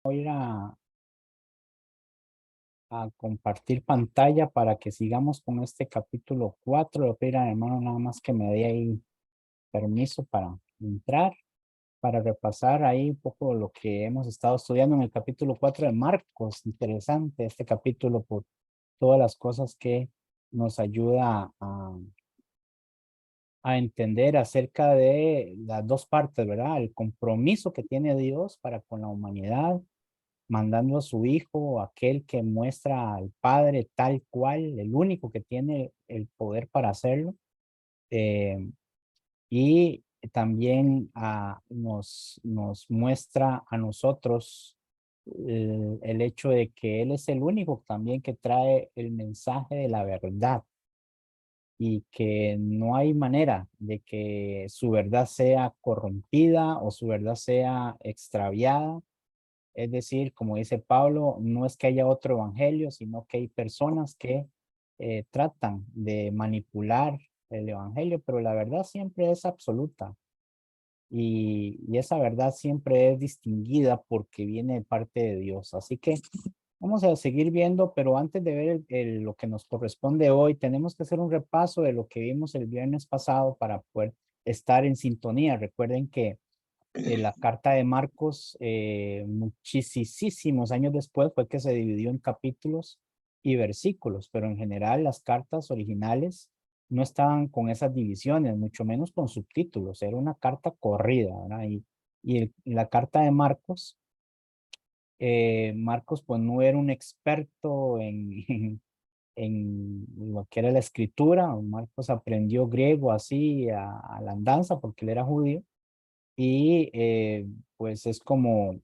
Voy a ir a compartir pantalla para que sigamos con este capítulo 4. Le voy a pedir al hermano nada más que me dé ahí permiso para entrar, para repasar ahí un poco lo que hemos estado estudiando en el capítulo 4 de Marcos. Interesante este capítulo por todas las cosas que nos ayuda a entender acerca de las dos partes, ¿verdad? El compromiso que tiene Dios para con la humanidad mandando a su hijo, aquel que muestra al Padre tal cual, el único que tiene el poder para hacerlo. eh, y también nos muestra a nosotros el hecho de que Él es el único también que trae el mensaje de la verdad y que no hay manera de que su verdad sea corrompida o su verdad sea extraviada. Es decir, como dice Pablo, no es que haya otro evangelio, sino que hay personas que tratan de manipular el evangelio, pero la verdad siempre es absoluta y esa verdad siempre es distinguida porque viene de parte de Dios. Así que vamos a seguir viendo, pero antes de ver lo que nos corresponde hoy, tenemos que hacer un repaso de lo que vimos el viernes pasado para poder estar en sintonía. Recuerden que la carta de Marcos, muchísimos años después, fue que se dividió en capítulos y versículos, pero en general las cartas originales no estaban con esas divisiones, mucho menos con subtítulos, era una carta corrida, ¿verdad? Y la carta de Marcos, Marcos pues no era un experto en lo que era la escritura. Marcos aprendió griego así a la andanza porque él era judío y pues es como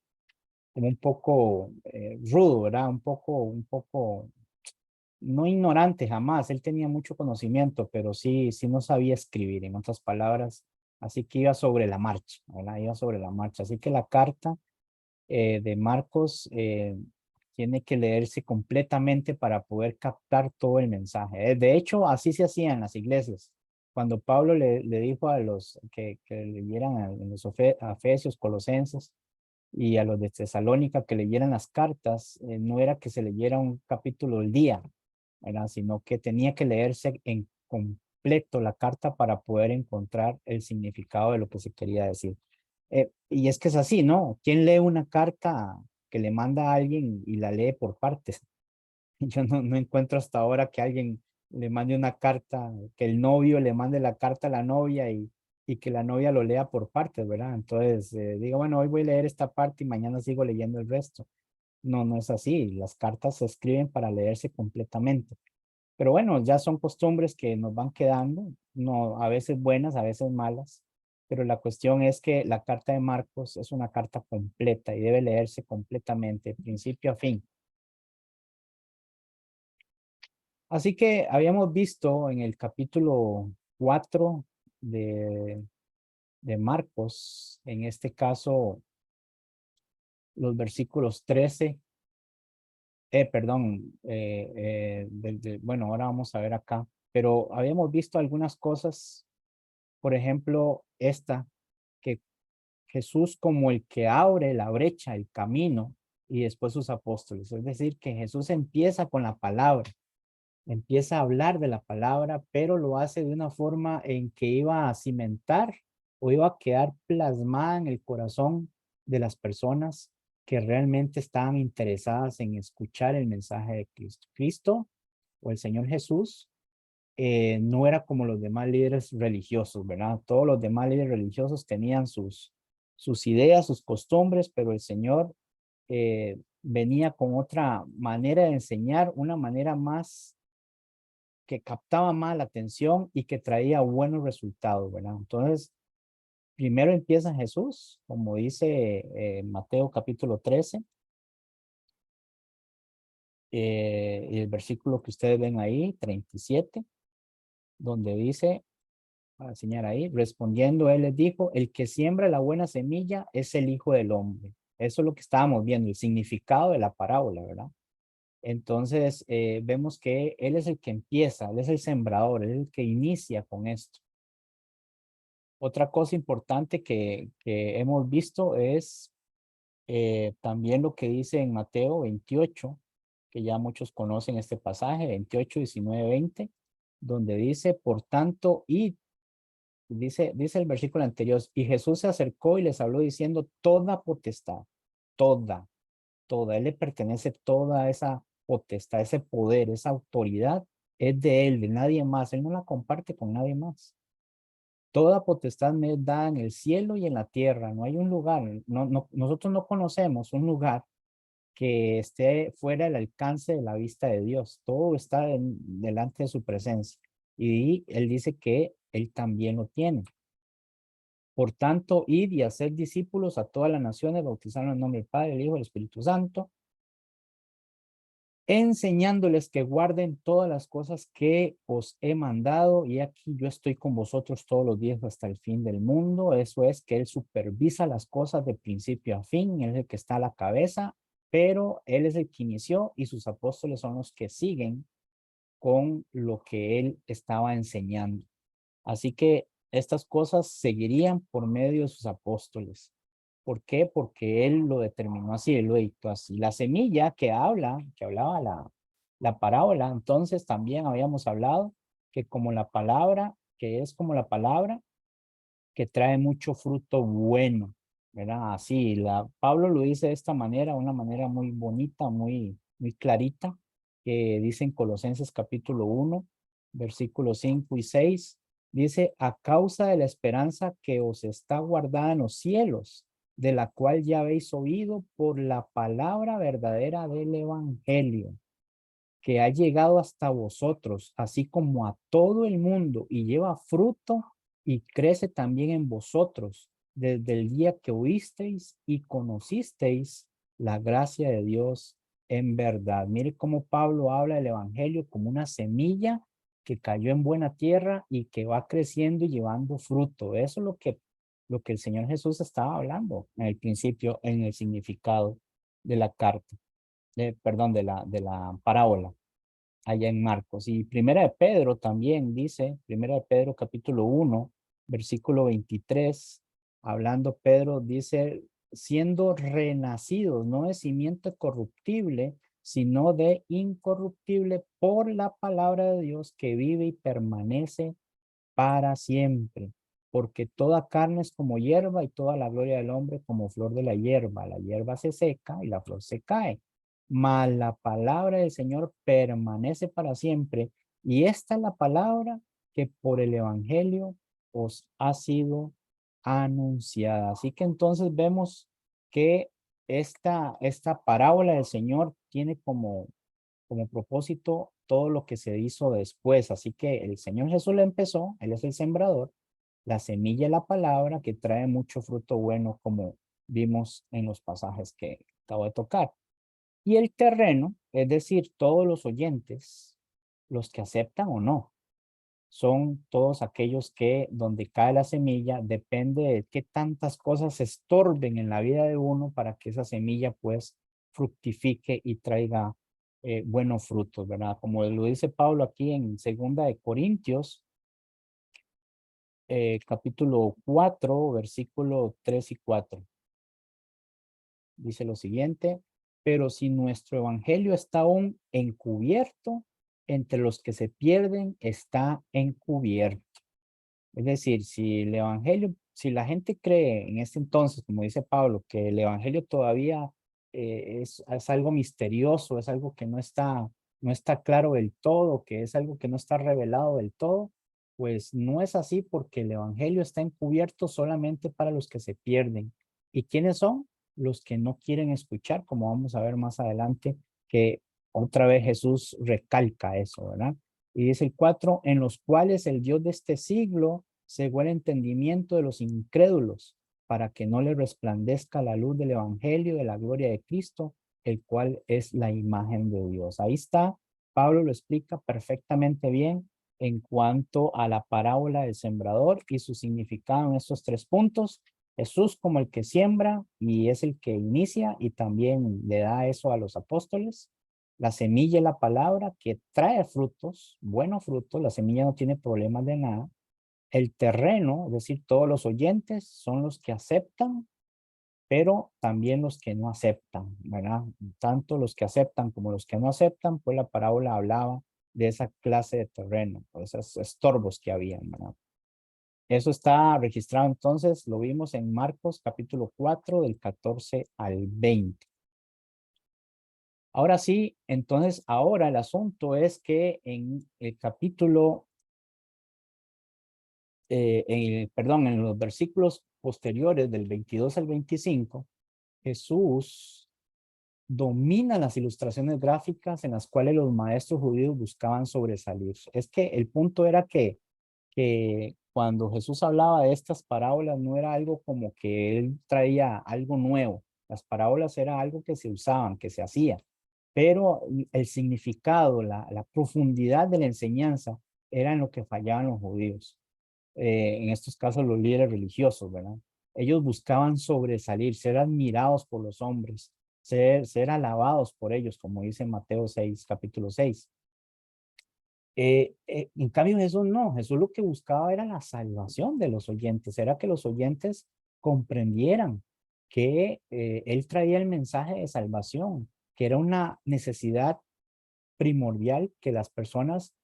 un poco rudo, ¿verdad? Un poco, no ignorante jamás, él tenía mucho conocimiento, pero sí no sabía escribir, en otras palabras, así que iba sobre la marcha, ¿verdad? Iba sobre la marcha, así que la carta de Marcos tiene que leerse completamente para poder captar todo el mensaje. De hecho, así se hacía en las iglesias. Cuando Pablo le dijo a los que leyeran en los Efesios, Colosenses, y a los de Tesalónica que leyeran las cartas, no era que se leyera un capítulo al día, ¿verdad? Sino que tenía que leerse en completo la carta para poder encontrar el significado de lo que se quería decir. Y es que es así, ¿no? ¿Quién lee una carta que le manda a alguien y la lee por partes? Yo no encuentro hasta ahora que alguien le mande una carta, que el novio le mande la carta a la novia y que la novia lo lea por partes, ¿verdad? Entonces, digo, bueno, hoy voy a leer esta parte y mañana sigo leyendo el resto. No es así. Las cartas se escriben para leerse completamente. Pero bueno, ya son costumbres que nos van quedando, no, a veces buenas, a veces malas. Pero la cuestión es que la carta de Marcos es una carta completa y debe leerse completamente, principio a fin. Así que habíamos visto en el capítulo 4 de, de Marcos, en este caso los versículos 13, perdón, bueno, ahora vamos a ver acá, pero habíamos visto algunas cosas, por ejemplo, esta, que Jesús como el que abre la brecha, el camino, y después sus apóstoles, es decir, que Jesús empieza con la palabra. Empieza a hablar de la palabra, pero lo hace de una forma en que iba a cimentar o iba a quedar plasmada en el corazón de las personas que realmente estaban interesadas en escuchar el mensaje de Cristo. Cristo o el Señor Jesús no era como los demás líderes religiosos, ¿verdad? Todos los demás líderes religiosos tenían sus ideas, sus costumbres, pero el Señor venía con otra manera de enseñar, una manera más que captaba más la atención y que traía buenos resultados, ¿verdad? Entonces, primero empieza Jesús, como dice Mateo capítulo 13, y el versículo que ustedes ven ahí, 37, donde dice, para enseñar ahí, respondiendo él les dijo, el que siembra la buena semilla es el Hijo del Hombre. Eso es lo que estábamos viendo, el significado de la parábola, ¿verdad? Entonces, vemos que él es el que empieza, él es el sembrador, él es el que inicia con esto. Otra cosa importante que hemos visto es También lo que dice en Mateo 28, que ya muchos conocen este pasaje, 28, 19, 20, donde dice, por tanto, y dice el versículo anterior, y Jesús se acercó y les habló diciendo, toda potestad, toda, toda, él le pertenece toda esa potestad, ese poder, esa autoridad, es de él, de nadie más, él no la comparte con nadie más. Toda potestad me es dada en el cielo y en la tierra. No hay un lugar, nosotros no conocemos un lugar que esté fuera del alcance de la vista de Dios. Todo está delante de su presencia. Y él dice que él también lo tiene. Por tanto, id y hacer discípulos a todas las naciones, bautizando en el nombre del Padre, el Hijo y el Espíritu Santo, enseñándoles que guarden todas las cosas que os he mandado, y aquí yo estoy con vosotros todos los días hasta el fin del mundo. Eso es que Él supervisa las cosas de principio a fin, Él es el que está a la cabeza, pero Él es el que inició y sus apóstoles son los que siguen con lo que Él estaba enseñando. Así que estas cosas seguirían por medio de sus apóstoles. ¿Por qué? Porque él lo determinó así, él lo dictó así. La semilla que hablaba la parábola, entonces también habíamos hablado que como la palabra, que es como la palabra que trae mucho fruto bueno, ¿verdad? Así, Pablo lo dice de esta manera, una manera muy bonita, muy clarita, que dice en Colosenses capítulo 1, versículos 5 y 6, dice, a causa de la esperanza que os está guardada en los cielos, de la cual ya habéis oído por la palabra verdadera del evangelio que ha llegado hasta vosotros, así como a todo el mundo, y lleva fruto y crece también en vosotros, desde el día que oísteis y conocisteis la gracia de Dios en verdad. Mire cómo Pablo habla del evangelio como una semilla que cayó en buena tierra y que va creciendo y llevando fruto. Eso es lo que el Señor Jesús estaba hablando en el principio, en el significado de la carta, perdón, de la parábola allá en Marcos. Y Primera de Pedro también dice, Primera de Pedro capítulo 1, versículo 23, hablando Pedro, dice, siendo renacidos, no de simiente corruptible, sino de incorruptible por la palabra de Dios que vive y permanece para siempre. Porque toda carne es como hierba y toda la gloria del hombre como flor de la hierba. La hierba se seca y la flor se cae, mas la palabra del Señor permanece para siempre. Y esta es la palabra que por el Evangelio os ha sido anunciada. Así que entonces vemos que esta parábola del Señor tiene como propósito todo lo que se hizo después. Así que el Señor Jesús le empezó, Él es el sembrador, la semilla es la palabra que trae mucho fruto bueno, como vimos en los pasajes que acabo de tocar. Y el terreno, es decir, todos los oyentes, los que aceptan o no, son todos aquellos que donde cae la semilla depende de qué tantas cosas se estorben en la vida de uno para que esa semilla pues fructifique y traiga buenos frutos, ¿verdad? Como lo dice Pablo aquí en Segunda de Corintios, capítulo 4 versículo 3 y 4. Dice lo siguiente, pero si nuestro evangelio está aún encubierto, entre los que se pierden está encubierto. Es decir, si el evangelio, si la gente cree en este entonces, como dice Pablo, que el evangelio todavía es algo misterioso, es algo que no está claro del todo, que es algo que no está revelado del todo, pues no es así porque el evangelio está encubierto solamente para los que se pierden. ¿Y quiénes son? Los que no quieren escuchar, como vamos a ver más adelante, que otra vez Jesús recalca eso, ¿verdad? Y dice el 4, en los cuales el Dios de este siglo cegó el entendimiento de los incrédulos para que no le resplandezca la luz del Evangelio de la gloria de Cristo, el cual es la imagen de Dios. Ahí está, Pablo lo explica perfectamente bien en cuanto a la parábola del sembrador y su significado en estos tres puntos. Jesús como el que siembra y es el que inicia y también le da eso a los apóstoles. La semilla es la palabra que trae frutos, buenos frutos. La semilla no tiene problemas de nada. El terreno, es decir, todos los oyentes son los que aceptan pero también los que no aceptan, ¿verdad? Tanto los que aceptan como los que no aceptan, pues la parábola hablaba de esa clase de terreno, o esos estorbos que habían, ¿verdad? Eso está registrado entonces, lo vimos en Marcos capítulo 4 del 14 al 20. Ahora sí, entonces ahora el asunto es que en el capítulo, perdón, en los versículos posteriores del 22 al 25, Jesús domina las ilustraciones gráficas en las cuales los maestros judíos buscaban sobresalir. Es que el punto era que cuando Jesús hablaba de estas parábolas no era algo como que él traía algo nuevo. Las parábolas era algo que se usaban, que se hacía, pero el significado, la profundidad de la enseñanza era en lo que fallaban los judíos. En estos casos los líderes religiosos, ¿verdad? Ellos buscaban sobresalir, ser admirados por los hombres, ser alabados por ellos, como dice Mateo 6, capítulo 6. En cambio Jesús no, Jesús lo que buscaba era la salvación de los oyentes, era que los oyentes comprendieran que Él traía el mensaje de salvación, que era una necesidad primordial que las personas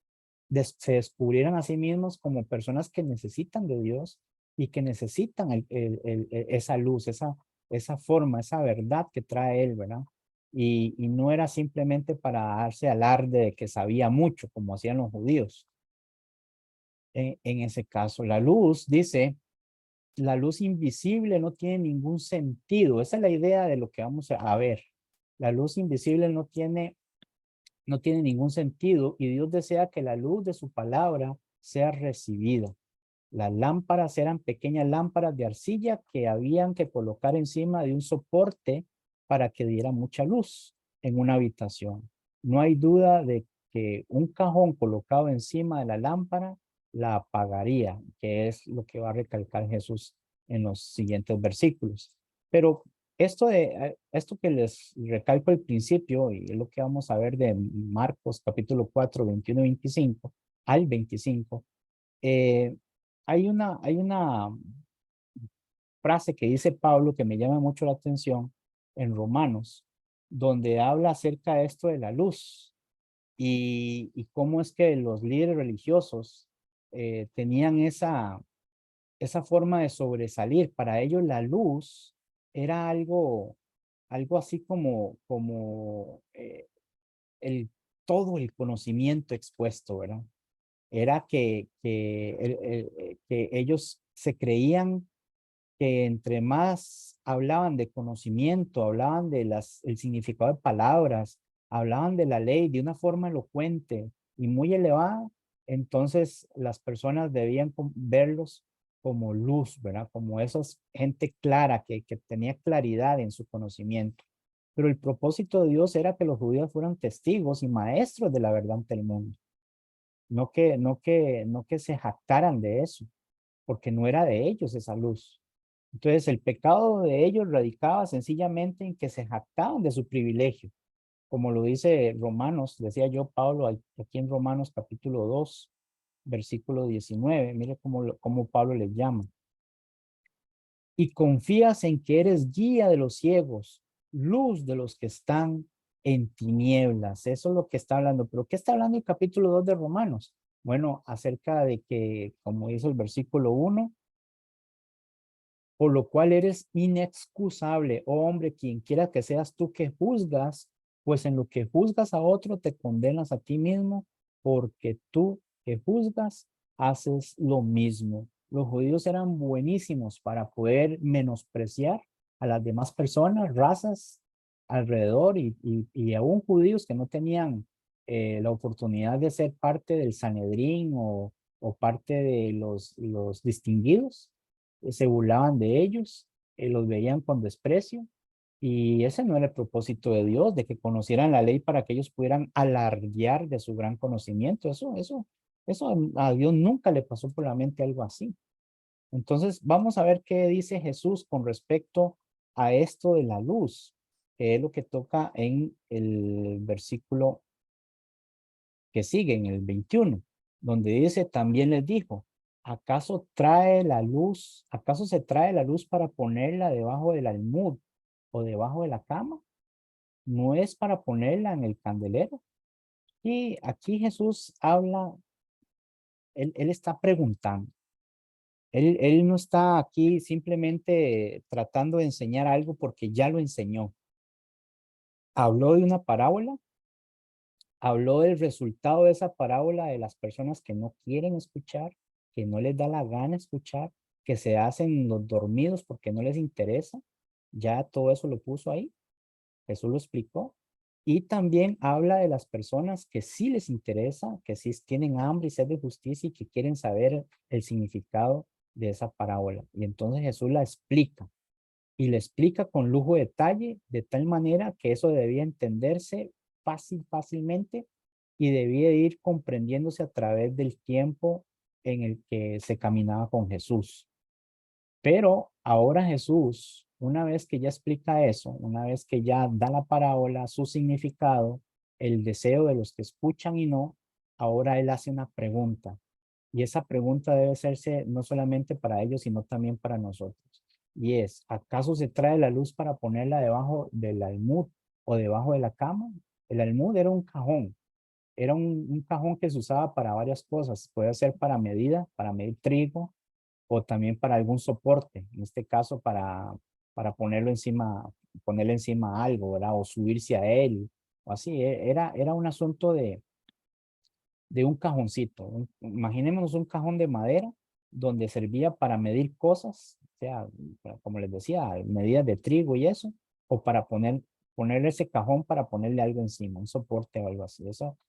se descubrieran a sí mismos como personas que necesitan de Dios y que necesitan esa luz, esa forma, esa verdad que trae Él, ¿verdad? Y no era simplemente para darse alarde de que sabía mucho, como hacían los judíos. En ese caso, la luz, dice, la luz invisible no tiene ningún sentido. Esa es la idea de lo que vamos a ver. La luz invisible no tiene ningún sentido y Dios desea que la luz de su palabra sea recibida. Las lámparas eran pequeñas lámparas de arcilla que habían que colocar encima de un soporte para que diera mucha luz en una habitación. No hay duda de que un cajón colocado encima de la lámpara la apagaría, que es lo que va a recalcar Jesús en los siguientes versículos. Pero esto que les recalco al principio, y es lo que vamos a ver de Marcos capítulo 4, 21 y 25 al 25, eh, hay una frase que dice Pablo que me llama mucho la atención en Romanos, donde habla acerca de esto de la luz y cómo es que los líderes religiosos tenían esa forma de sobresalir. Para ellos la luz era algo así como el, todo el conocimiento expuesto, ¿verdad? Era que ellos se creían que entre más hablaban de conocimiento, hablaban de el significado de palabras, hablaban de la ley de una forma elocuente y muy elevada, entonces las personas debían verlos como luz, ¿verdad? Como esas gente clara que tenía claridad en su conocimiento. Pero el propósito de Dios era que los judíos fueran testigos y maestros de la verdad ante el mundo. No que se jactaran de eso, porque no era de ellos esa luz. Entonces, el pecado de ellos radicaba sencillamente en que se jactaban de su privilegio, como lo dice Romanos, decía yo, Pablo, aquí en Romanos capítulo 2, versículo 19. Mire cómo Pablo les llama. Y confías en que eres guía de los ciegos, luz de los que están en tinieblas. Eso es lo que está hablando. ¿Pero qué está hablando el capítulo 2 de Romanos? Bueno, acerca de que, como dice el versículo 1, por lo cual eres inexcusable, oh hombre, quien quiera que seas tú que juzgas, pues en lo que juzgas a otro te condenas a ti mismo, porque tú que juzgas haces lo mismo. Los judíos eran buenísimos para poder menospreciar a las demás personas, razas alrededor y aún judíos que no tenían la oportunidad de ser parte del Sanedrín o parte de los distinguidos, se burlaban de ellos, los veían con desprecio, y ese no era el propósito de Dios, de que conocieran la ley para que ellos pudieran alardear de su gran conocimiento. Eso a Dios nunca le pasó por la mente algo así. Entonces, vamos a ver qué dice Jesús con respecto a esto de la luz, que es lo que toca en el versículo que sigue, en el 21, donde dice, también les dijo, ¿Acaso trae la luz? ¿Acaso se trae la luz para ponerla debajo del almud o debajo de la cama? ¿No es para ponerla en el candelero? Y aquí Jesús habla, él está preguntando. Él no está aquí simplemente tratando de enseñar algo porque ya lo enseñó. Habló de una parábola, habló del resultado de esa parábola de las personas que no quieren escuchar, que no les da la gana escuchar, que se hacen los dormidos porque no les interesa. Ya todo eso lo puso ahí. Jesús lo explicó. Y también habla de las personas que sí les interesa, que sí tienen hambre y sed de justicia y que quieren saber el significado de esa parábola. Y entonces Jesús la explica y la explica con lujo de detalle, de tal manera que eso debía entenderse fácilmente y debía ir comprendiéndose a través del tiempo en el que se caminaba con Jesús. Pero ahora Jesús, una vez que ya explica eso, una vez que ya da la parábola, su significado, el deseo de los que escuchan y no, ahora él hace una pregunta. Y esa pregunta debe hacerse no solamente para ellos, sino también para nosotros. Y es, ¿acaso se trae la luz para ponerla debajo del almud o debajo de la cama? El almud era un cajón, era un cajón que se usaba para varias cosas. Puede ser para medir trigo, o también para algún soporte, en este caso para ponerle encima algo, ¿verdad? O subirse a él, o así. Era un asunto de un cajoncito. Imaginémonos un cajón de madera donde servía para medir cosas, o sea, como les decía, medidas de trigo y eso, o para ponerle ese cajón para ponerle algo encima, un soporte o algo así.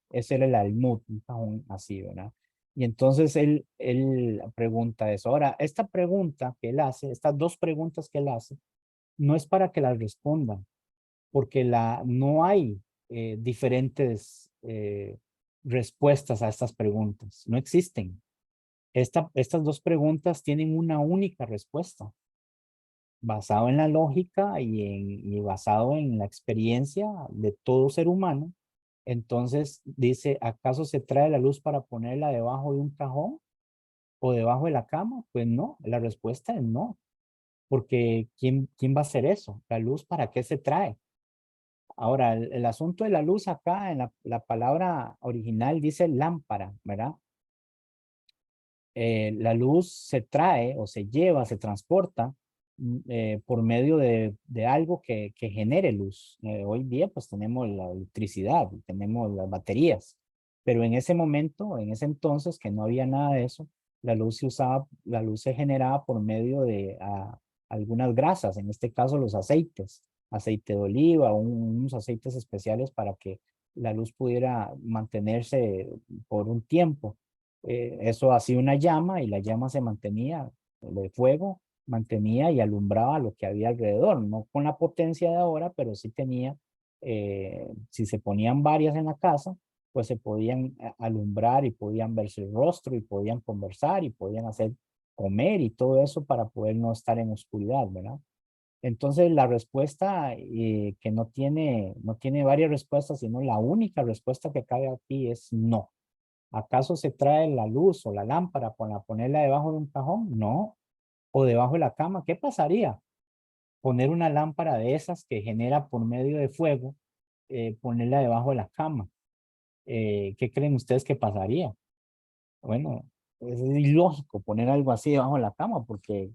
Ese era el almud, un cajón así, ¿verdad? Y entonces él pregunta eso. Ahora, esta pregunta que él hace, estas dos preguntas que él hace, no es para que las respondan, porque no hay diferentes respuestas a estas preguntas. No existen. Estas dos preguntas tienen una única respuesta, basado en la lógica y basado en la experiencia de todo ser humano. Entonces dice, ¿acaso se trae la luz para ponerla debajo de un cajón o debajo de la cama? Pues no, la respuesta es no, porque ¿quién va a hacer eso? ¿La luz para qué se trae? Ahora, el asunto de la luz acá en la palabra original dice lámpara, ¿verdad? La luz se trae o se lleva, se transporta por medio de algo que genere luz. Hoy día pues tenemos la electricidad, tenemos las baterías, pero en ese momento, en ese entonces que no había nada de eso, la luz se generaba por medio de algunas grasas, en este caso los aceites, aceite de oliva, unos aceites especiales para que la luz pudiera mantenerse por un tiempo. Eso hacía una llama y la llama se mantenía, de fuego, mantenía y alumbraba lo que había alrededor, no con la potencia de ahora, pero sí tenía, si se ponían varias en la casa, pues se podían alumbrar y podían verse el rostro y podían conversar y podían hacer comer y todo eso para poder no estar en oscuridad, ¿verdad? Entonces la respuesta que no tiene varias respuestas, sino la única respuesta que cabe aquí es no. ¿Acaso se trae la luz o la lámpara para ponerla debajo de un cajón? No. ¿O debajo de la cama? ¿Qué pasaría? Poner una lámpara de esas que genera por medio de fuego, ponerla debajo de la cama. ¿Qué creen ustedes que pasaría? Bueno, es ilógico poner algo así debajo de la cama porque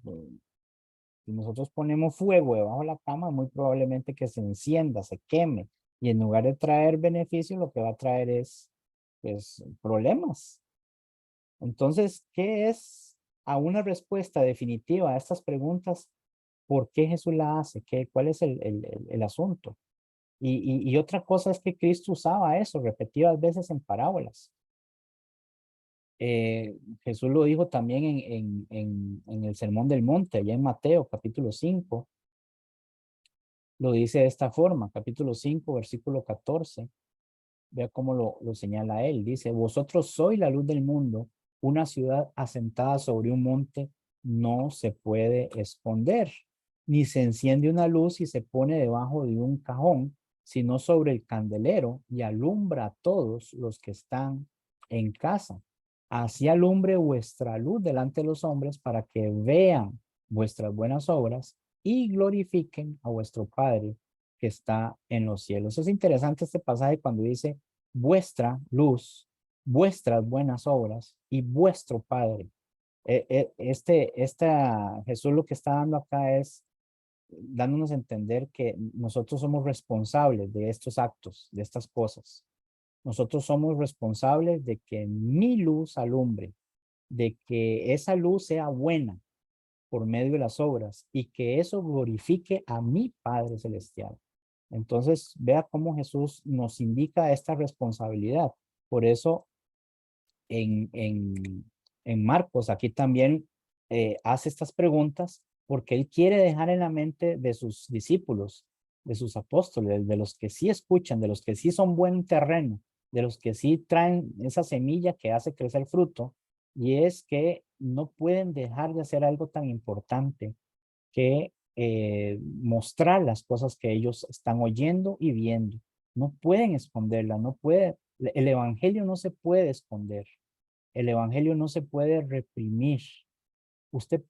si nosotros ponemos fuego debajo de la cama, muy probablemente que se encienda, se queme y en lugar de traer beneficios, lo que va a traer es pues, problemas. Entonces, ¿qué es a una respuesta definitiva a estas preguntas? ¿Por qué Jesús la hace? ¿Cuál es el asunto? Y otra cosa es que Cristo usaba eso repetidas veces en parábolas. Jesús lo dijo también en el Sermón del Monte, allá en Mateo capítulo 5. Lo dice de esta forma, capítulo 5, versículo 14. Vea cómo lo señala él. Dice, vosotros sois la luz del mundo. Una ciudad asentada sobre un monte no se puede esconder, ni se enciende una luz y se pone debajo de un cajón, sino sobre el candelero y alumbra a todos los que están en casa. Así alumbre vuestra luz delante de los hombres para que vean vuestras buenas obras y glorifiquen a vuestro Padre que está en los cielos. Es interesante este pasaje cuando dice vuestra luz, vuestras buenas obras y vuestro Padre. Jesús lo que está dando acá es dándonos a entender que nosotros somos responsables de estos actos, de estas cosas. Nosotros somos responsables de que mi luz alumbre, de que esa luz sea buena por medio de las obras y que eso glorifique a mi Padre Celestial. Entonces, vea cómo Jesús nos indica esta responsabilidad. Por eso, en, en, en Marcos, aquí también hace estas preguntas porque él quiere dejar en la mente de sus discípulos, de sus apóstoles, de los que sí escuchan, de los que sí son buen terreno, de los que sí traen esa semilla que hace crecer fruto, y es que no pueden dejar de hacer algo tan importante que mostrar las cosas que ellos están oyendo y viendo. No pueden esconderla, no puede, el evangelio no se puede esconder. El evangelio no se puede reprimir. Usted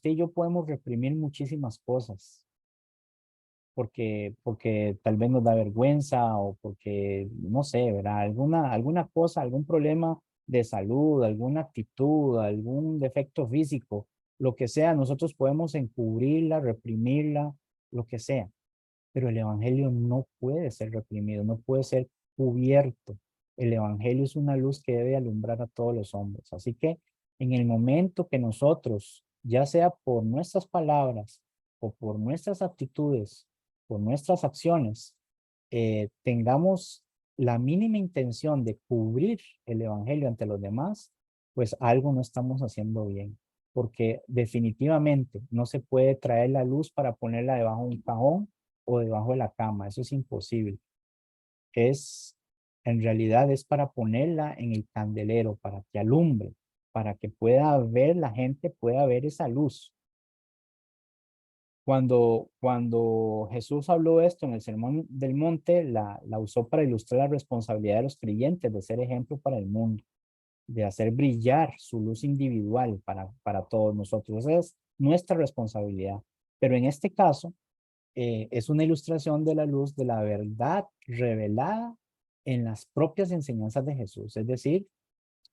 y yo podemos reprimir muchísimas cosas porque tal vez nos da vergüenza o porque, no sé, ¿verdad? Alguna cosa, algún problema de salud, alguna actitud, algún defecto físico, lo que sea, nosotros podemos encubrirla, reprimirla, lo que sea, pero el evangelio no puede ser reprimido, no puede ser cubierto. El evangelio es una luz que debe alumbrar a todos los hombres. Así que en el momento que nosotros, ya sea por nuestras palabras o por nuestras actitudes, por nuestras acciones, tengamos la mínima intención de cubrir el evangelio ante los demás, pues algo no estamos haciendo bien, porque definitivamente no se puede traer la luz para ponerla debajo de un cajón o debajo de la cama. Eso es imposible. Es, en realidad es para ponerla en el candelero, para que alumbre, para que pueda ver la gente, pueda ver esa luz. Cuando Jesús habló esto en el Sermón del Monte, la usó para ilustrar la responsabilidad de los creyentes de ser ejemplo para el mundo, de hacer brillar su luz individual para todos nosotros. Esa es nuestra responsabilidad. Pero en este caso, es una ilustración de la luz de la verdad revelada en las propias enseñanzas de Jesús. Es decir,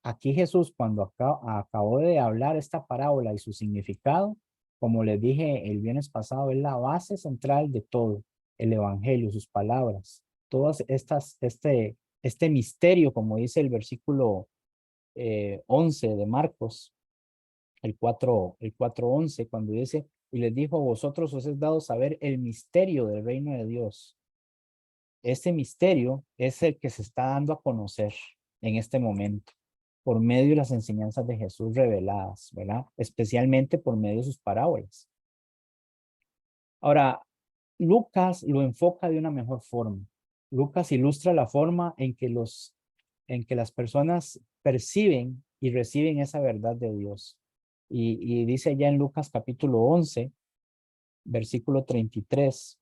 aquí Jesús, cuando acabó de hablar esta parábola y su significado, como les dije el viernes pasado, es la base central de todo, el evangelio, sus palabras, todas este misterio, como dice el versículo 11 de Marcos, el 4:11, cuando dice, y les dijo, a vosotros os es dado saber el misterio del reino de Dios. Este misterio es el que se está dando a conocer en este momento por medio de las enseñanzas de Jesús reveladas, ¿verdad? Especialmente por medio de sus parábolas. Ahora, Lucas lo enfoca de una mejor forma. Lucas ilustra la forma en que las personas perciben y reciben esa verdad de Dios. Y dice ya en Lucas capítulo 11, versículo 33,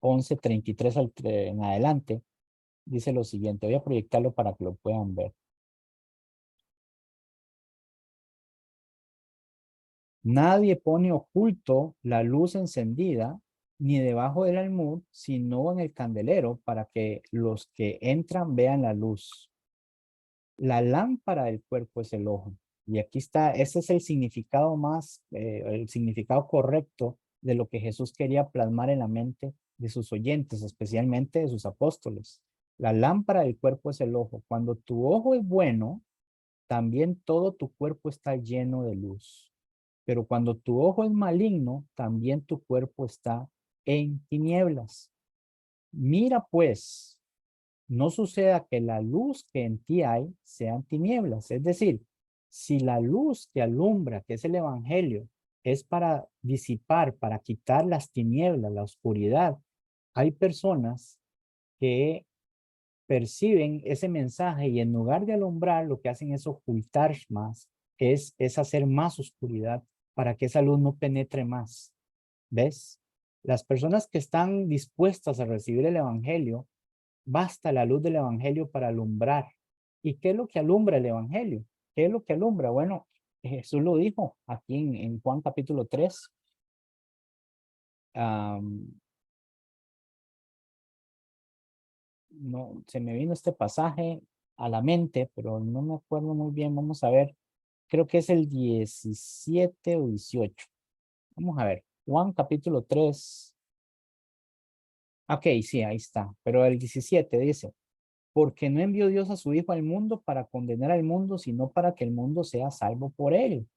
11:33 en adelante, dice lo siguiente. Voy a proyectarlo para que lo puedan ver. Nadie pone oculto la luz encendida ni debajo del almud, sino en el candelero para que los que entran vean la luz. La lámpara del cuerpo es el ojo. Y aquí está, ese es el significado el significado correcto de lo que Jesús quería plasmar en la mente de sus oyentes, especialmente de sus apóstoles. La lámpara del cuerpo es el ojo. Cuando tu ojo es bueno, también todo tu cuerpo está lleno de luz. Pero cuando tu ojo es maligno, también tu cuerpo está en tinieblas. Mira pues, no suceda que la luz que en ti hay sean tinieblas. Es decir, si la luz que alumbra, que es el evangelio, es para disipar, para quitar las tinieblas, la oscuridad, hay personas que perciben ese mensaje y en lugar de alumbrar, lo que hacen es ocultar más, es hacer más oscuridad para que esa luz no penetre más. ¿Ves? Las personas que están dispuestas a recibir el evangelio, basta la luz del evangelio para alumbrar ¿Y qué es lo que alumbra el evangelio? ¿Qué es lo que alumbra? Bueno, Jesús lo dijo aquí en Juan capítulo 3. No, se me vino este pasaje a la mente, pero no me acuerdo muy bien. Vamos a ver, creo que es el 17 o 18. Vamos a ver, Juan capítulo 3. Ok, sí, ahí está. Pero el 17 dice, porque no envió Dios a su Hijo al mundo para condenar al mundo, sino para que el mundo sea salvo por él.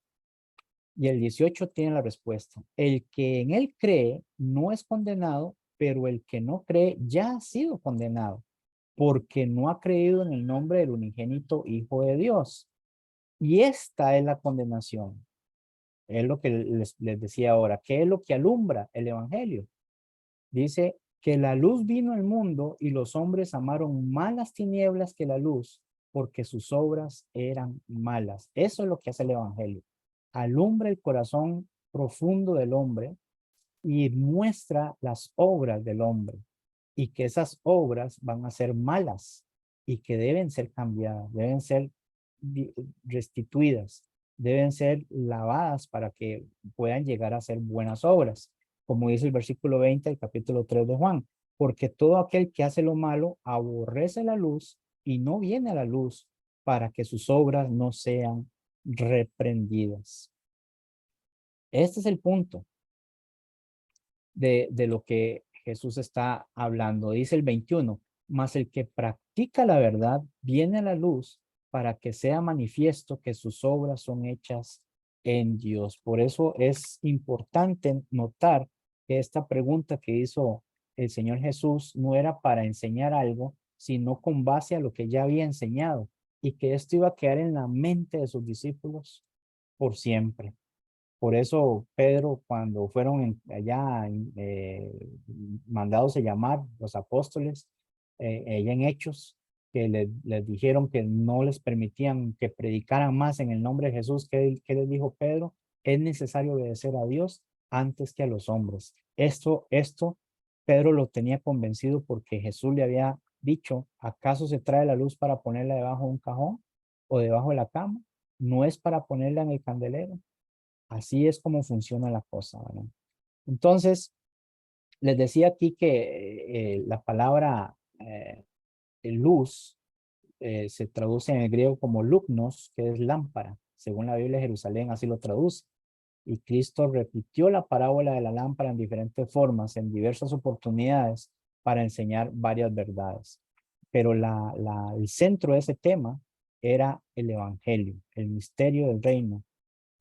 Y el 18 tiene la respuesta. El que en él cree no es condenado, pero el que no cree ya ha sido condenado, porque no ha creído en el nombre del unigénito Hijo de Dios. Y esta es la condenación. Es lo que les decía ahora. ¿Qué es lo que alumbra el Evangelio? Dice que la luz vino al mundo y los hombres amaron más las tinieblas que la luz porque sus obras eran malas. Eso es lo que hace el Evangelio. Alumbra el corazón profundo del hombre y muestra las obras del hombre y que esas obras van a ser malas y que deben ser cambiadas, deben ser restituidas, deben ser lavadas para que puedan llegar a ser buenas obras, como dice el versículo 20 del capítulo 3 de Juan, porque todo aquel que hace lo malo aborrece la luz y no viene a la luz para que sus obras no sean reprendidas. Este es el punto de lo que Jesús está hablando. Dice el 21, mas el que practica la verdad viene a la luz para que sea manifiesto que sus obras son hechas en Dios. Por eso es importante notar que esta pregunta que hizo el Señor Jesús no era para enseñar algo, sino con base a lo que ya había enseñado y que esto iba a quedar en la mente de sus discípulos por siempre. Por eso Pedro, cuando fueron allá mandados a llamar los apóstoles, ella en Hechos, que les dijeron que no les permitían que predicaran más en el nombre de Jesús, ¿qué les dijo Pedro? Es necesario obedecer a Dios antes que a los hombres. Esto Pedro lo tenía convencido porque Jesús le había dicho, ¿acaso se trae la luz para ponerla debajo de un cajón o debajo de la cama? No es para ponerla en el candelero. Así es como funciona la cosa, ¿verdad? Entonces, les decía aquí que la palabra luz se traduce en el griego como lugnos, que es lámpara. Según la Biblia de Jerusalén, así lo traduce. Y Cristo repitió la parábola de la lámpara en diferentes formas, en diversas oportunidades, para enseñar varias verdades. Pero el centro de ese tema era el Evangelio, el misterio del reino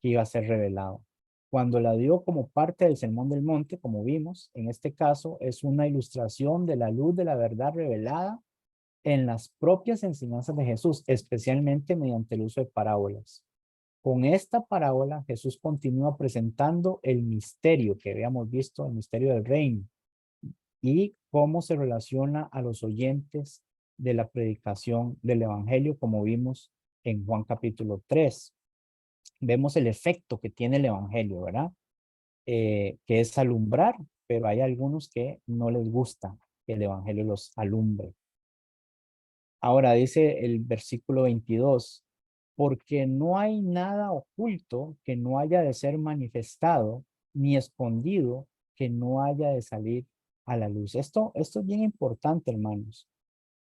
que iba a ser revelado. Cuando la dio como parte del Sermón del Monte, como vimos, en este caso es una ilustración de la luz de la verdad revelada en las propias enseñanzas de Jesús, especialmente mediante el uso de parábolas. Con esta parábola, Jesús continúa presentando el misterio que habíamos visto, el misterio del reino, y cómo se relaciona a los oyentes de la predicación del Evangelio, como vimos en Juan capítulo 3. Vemos el efecto que tiene el Evangelio, ¿verdad? Que es alumbrar, pero hay algunos que no les gusta que el Evangelio los alumbre. Ahora dice el versículo 22, porque no hay nada oculto que no haya de ser manifestado, ni escondido que no haya de salir a la luz. Esto es bien importante, hermanos,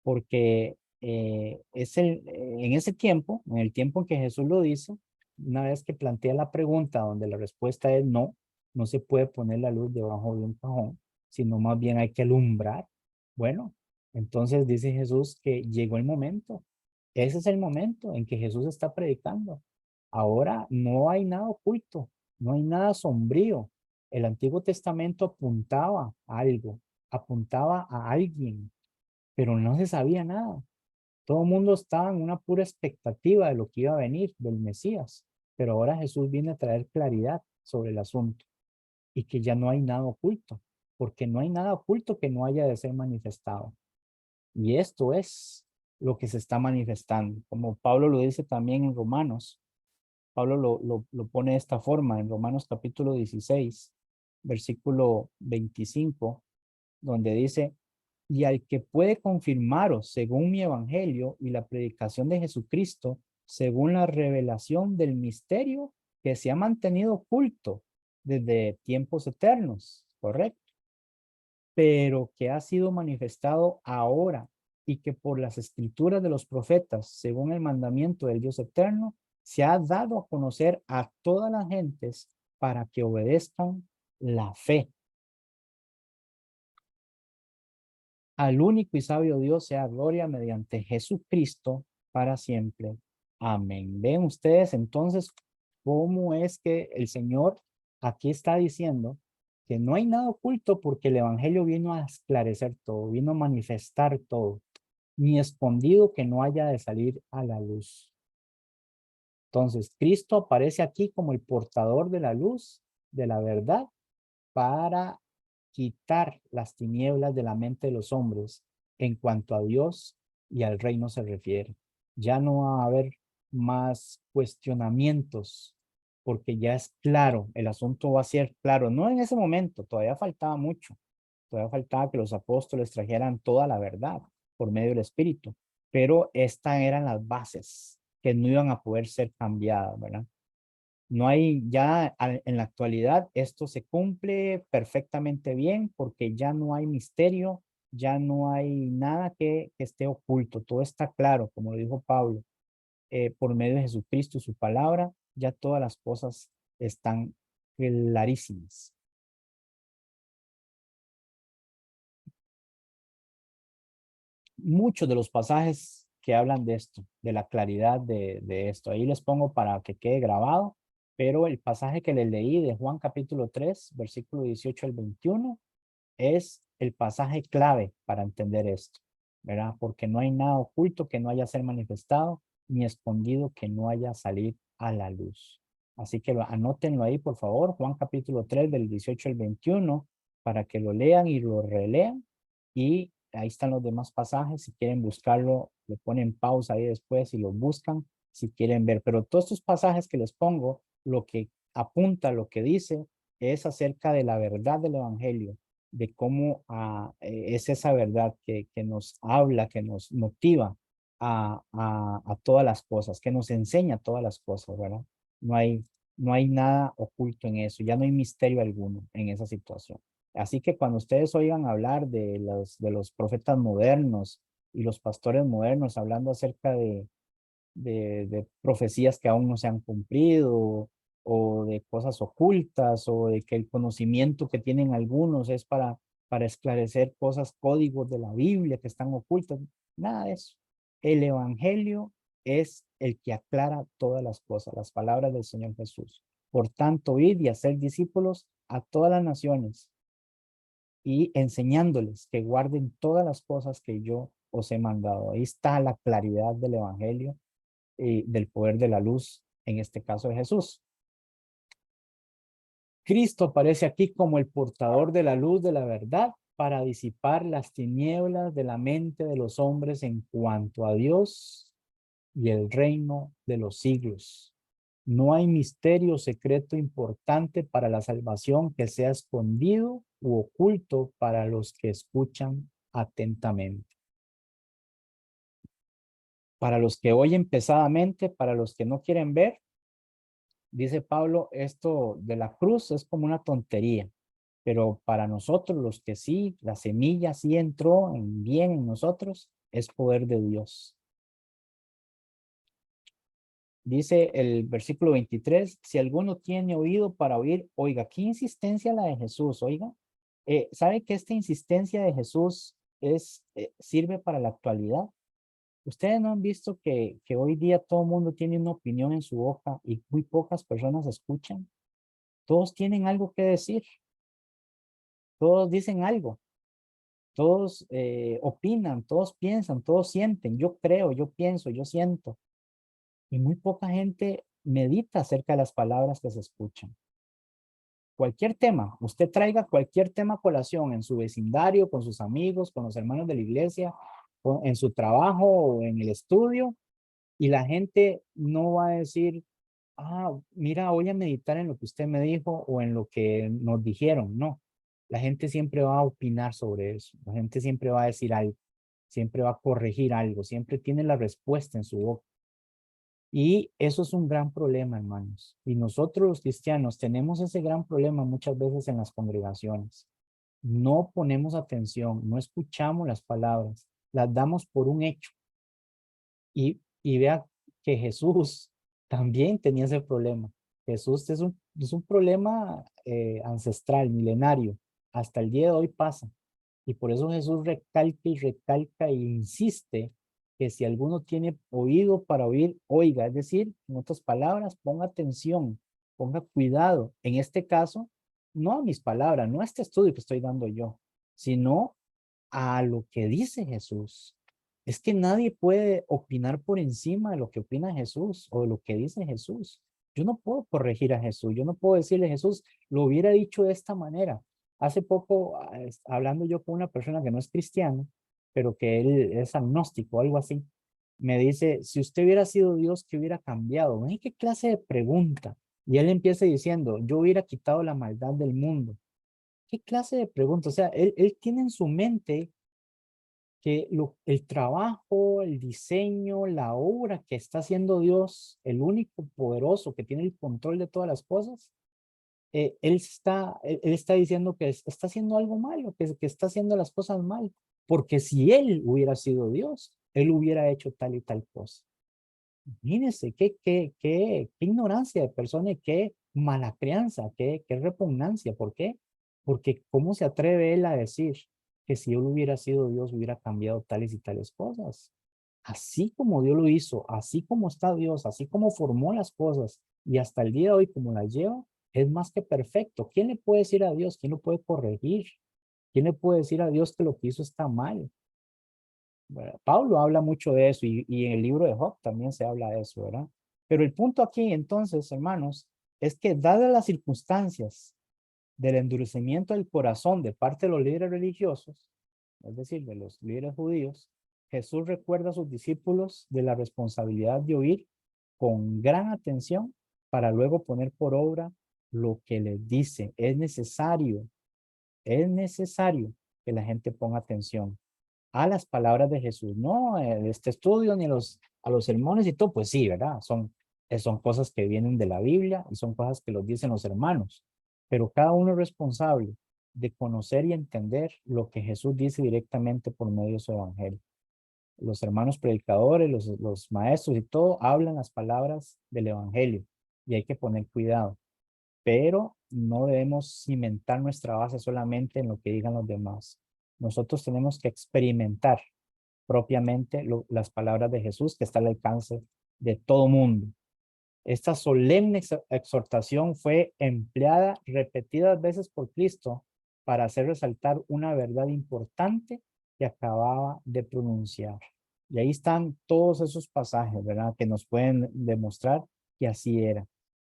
porque en ese tiempo, en el tiempo en que Jesús lo dice, una vez que plantea la pregunta donde la respuesta es no, no se puede poner la luz debajo de un cajón, sino más bien hay que alumbrar. Bueno, entonces dice Jesús que llegó el momento. Ese es el momento en que Jesús está predicando. Ahora no hay nada oculto, no hay nada sombrío. El Antiguo Testamento apuntaba a algo, apuntaba a alguien, pero no se sabía nada. Todo el mundo estaba en una pura expectativa de lo que iba a venir, del Mesías. Pero ahora Jesús viene a traer claridad sobre el asunto y que ya no hay nada oculto, porque no hay nada oculto que no haya de ser manifestado. Y esto es lo que se está manifestando, como Pablo lo dice también en Romanos. Pablo lo pone de esta forma en Romanos capítulo 16, versículo 25, donde dice, y al que puede confirmaros según mi evangelio y la predicación de Jesucristo, según la revelación del misterio que se ha mantenido oculto desde tiempos eternos, ¿correcto? Pero que ha sido manifestado ahora y que por las escrituras de los profetas, según el mandamiento del Dios eterno, se ha dado a conocer a todas las gentes para que obedezcan la fe. Al único y sabio Dios sea gloria mediante Jesucristo para siempre. Amén. Ven ustedes entonces cómo es que el Señor aquí está diciendo que no hay nada oculto porque el Evangelio vino a esclarecer todo, vino a manifestar todo, ni escondido que no haya de salir a la luz. Entonces, Cristo aparece aquí como el portador de la luz, de la verdad, para quitar las tinieblas de la mente de los hombres en cuanto a Dios y al reino se refiere. Ya no va a haber más cuestionamientos porque ya es claro, el asunto va a ser claro, no en ese momento, todavía faltaba mucho, todavía faltaba que los apóstoles trajeran toda la verdad por medio del Espíritu, pero estas eran las bases que no iban a poder ser cambiadas, ¿verdad? No hay ya en la actualidad, esto se cumple perfectamente bien porque ya no hay misterio, ya no hay nada que esté oculto, todo está claro, como lo dijo Pablo, por medio de Jesucristo, su palabra, ya todas las cosas están clarísimas. Muchos de los pasajes que hablan de esto, de la claridad de esto, ahí les pongo para que quede grabado, pero el pasaje que les leí de Juan capítulo 3, versículo 18 al 21, es el pasaje clave para entender esto, ¿verdad? Porque no hay nada oculto que no haya ser manifestado, ni escondido que no haya salir a la luz. Así que anótenlo ahí, por favor, Juan capítulo 3, del 18 al 21, para que lo lean y lo relean. Y ahí están los demás pasajes. Si quieren buscarlo, le ponen pausa ahí después y los buscan si quieren ver. Pero todos estos pasajes que les pongo, lo que apunta, lo que dice, es acerca de la verdad del Evangelio, de cómo es esa verdad que nos habla, que nos motiva a todas las cosas, que nos enseña todas las cosas, ¿verdad? No hay, no hay nada oculto en eso, ya no hay misterio alguno en esa situación. Así que cuando ustedes oigan hablar de los profetas modernos y los pastores modernos hablando acerca de profecías que aún no se han cumplido o de cosas ocultas o de que el conocimiento que tienen algunos es para esclarecer cosas, códigos de la Biblia que están ocultos. Nada de eso. El Evangelio es el que aclara todas las cosas, las palabras del Señor Jesús. Por tanto, id y hacer discípulos a todas las naciones y enseñándoles que guarden todas las cosas que yo os he mandado. Ahí está la claridad del Evangelio y del poder de la luz, en este caso de Jesús. Cristo aparece aquí como el portador de la luz de la verdad para disipar las tinieblas de la mente de los hombres en cuanto a Dios y el reino de los siglos. No hay misterio secreto importante para la salvación que sea escondido u oculto para los que escuchan atentamente. Para los que oyen pesadamente, para los que no quieren ver, dice Pablo, esto de la cruz es como una tontería, pero para nosotros los que sí, la semilla sí entró en bien en nosotros, es poder de Dios. Dice el versículo 23, si alguno tiene oído para oír, oiga, qué insistencia la de Jesús, oiga. ¿Sabe que esta insistencia de Jesús sirve para la actualidad? Ustedes no han visto que hoy día todo el mundo tiene una opinión en su boca y muy pocas personas escuchan. Todos tienen algo que decir, todos dicen algo, todos opinan, todos piensan, todos sienten. Yo creo, yo pienso, yo siento. Y muy poca gente medita acerca de las palabras que se escuchan. Cualquier tema, usted traiga cualquier tema a colación en su vecindario, con sus amigos, con los hermanos de la iglesia, en su trabajo o en el estudio, y la gente no va a decir, mira, voy a meditar en lo que usted me dijo o en lo que nos dijeron. No, la gente siempre va a opinar sobre eso, la gente siempre va a decir algo, siempre va a corregir algo, siempre tiene la respuesta en su boca. Y eso es un gran problema, hermanos. Y nosotros los cristianos tenemos ese gran problema muchas veces en las congregaciones. No ponemos atención, no escuchamos las palabras, las damos por un hecho. Y vea que Jesús también tenía ese problema. Jesús es un problema ancestral, milenario. Hasta el día de hoy pasa. Y por eso Jesús recalca y recalca e insiste que si alguno tiene oído para oír, oiga. Es decir, en otras palabras, ponga atención, ponga cuidado. En este caso, no a mis palabras, no a este estudio que estoy dando yo, sino a lo que dice Jesús. Es que nadie puede opinar por encima de lo que opina Jesús o de lo que dice Jesús. Yo no puedo corregir a Jesús, yo no puedo decirle Jesús, lo hubiera dicho de esta manera. Hace poco, hablando yo con una persona que no es cristiana, pero que él es agnóstico o algo así, me dice, si usted hubiera sido Dios, ¿qué hubiera cambiado? ¿Qué clase de pregunta? Y él empieza diciendo, yo hubiera quitado la maldad del mundo. ¿Qué clase de pregunta? O sea, él tiene en su mente que el trabajo, el diseño, la obra que está haciendo Dios, el único poderoso que tiene el control de todas las cosas, él está diciendo que está haciendo algo malo, que está haciendo las cosas mal, porque si él hubiera sido Dios, él hubiera hecho tal y tal cosa. Imagínense qué ignorancia de persona y qué mala crianza, qué repugnancia. ¿Por qué? Porque ¿cómo se atreve él a decir que si él hubiera sido Dios hubiera cambiado tales y tales cosas? Así como Dios lo hizo, así como está Dios, así como formó las cosas y hasta el día de hoy como las lleva, es más que perfecto. ¿Quién le puede decir a Dios? ¿Quién lo puede corregir? ¿Quién le puede decir a Dios que lo que hizo está mal? ¿Verdad? Pablo habla mucho de eso y en el libro de Job también se habla de eso, ¿verdad? Pero el punto aquí entonces, hermanos, es que dadas las circunstancias del endurecimiento del corazón de parte de los líderes religiosos, es decir, de los líderes judíos, Jesús recuerda a sus discípulos de la responsabilidad de oír con gran atención para luego poner por obra lo que les dice. Es necesario que la gente ponga atención a las palabras de Jesús, no este estudio ni a los sermones y todo, pues sí, ¿verdad? Son cosas que vienen de la Biblia y son cosas que los dicen los hermanos, pero cada uno es responsable de conocer y entender lo que Jesús dice directamente por medio de su evangelio. Los hermanos predicadores, los maestros y todo hablan las palabras del evangelio y hay que poner cuidado, pero no debemos cimentar nuestra base solamente en lo que digan los demás. Nosotros tenemos que experimentar propiamente las palabras de Jesús que está al alcance de todo mundo. Esta solemne exhortación fue empleada repetidas veces por Cristo para hacer resaltar una verdad importante que acababa de pronunciar. Y ahí están todos esos pasajes, ¿verdad? Que nos pueden demostrar que así era.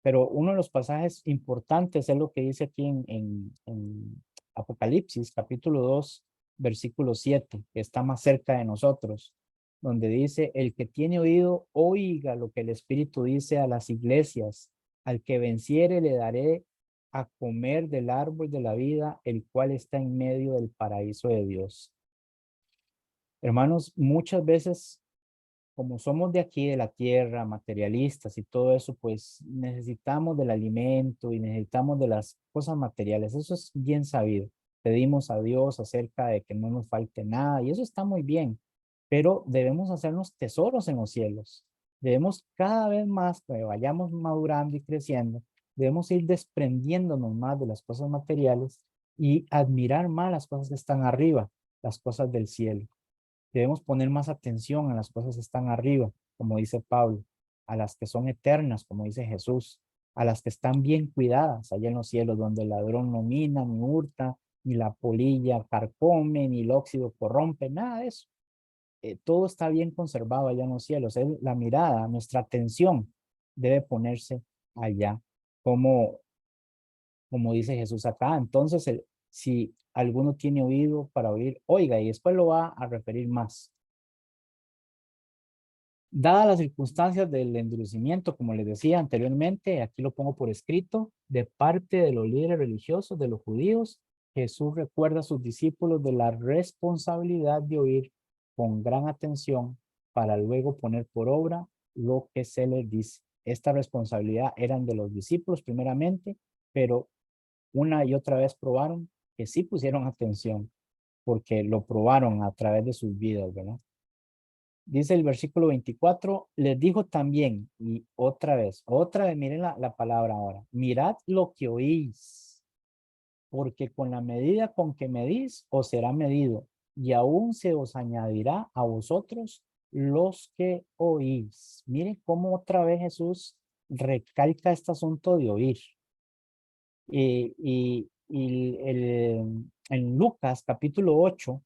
Pero uno de los pasajes importantes es lo que dice aquí en Apocalipsis, capítulo 2 versículo 7, que está más cerca de nosotros, donde dice, el que tiene oído, oiga lo que el Espíritu dice a las iglesias. Al que venciere le daré a comer del árbol de la vida, el cual está en medio del paraíso de Dios. Hermanos, muchas veces como somos de aquí, de la tierra, materialistas y todo eso, pues necesitamos del alimento y necesitamos de las cosas materiales. Eso es bien sabido. Pedimos a Dios acerca de que no nos falte nada y eso está muy bien, pero debemos hacernos tesoros en los cielos. Debemos cada vez más, que vayamos madurando y creciendo, debemos ir desprendiéndonos más de las cosas materiales y admirar más las cosas que están arriba, las cosas del cielo. Debemos poner más atención a las cosas que están arriba, como dice Pablo, a las que son eternas, como dice Jesús, a las que están bien cuidadas allá en los cielos, donde el ladrón no mina, ni hurta, ni la polilla carcome, ni el óxido corrompe, nada de eso. Todo está bien conservado allá en los cielos. La mirada, nuestra atención debe ponerse allá, como como dice Jesús acá. Entonces, si alguno tiene oído para oír, oiga, y después lo va a referir más. Dadas las circunstancias del endurecimiento, como les decía anteriormente, aquí lo pongo por escrito, de parte de los líderes religiosos, de los judíos, Jesús recuerda a sus discípulos de la responsabilidad de oír con gran atención para luego poner por obra lo que se les dice. Esta responsabilidad eran de los discípulos primeramente, pero una y otra vez probaron que sí pusieron atención, porque lo probaron a través de sus vidas, ¿verdad? Dice el versículo 24, les dijo también, y otra vez, miren la palabra ahora, mirad lo que oís, porque con la medida con que medís os será medido, y aún se os añadirá a vosotros los que oís. Miren cómo otra vez Jesús recalca este asunto de oír. En Lucas capítulo 8,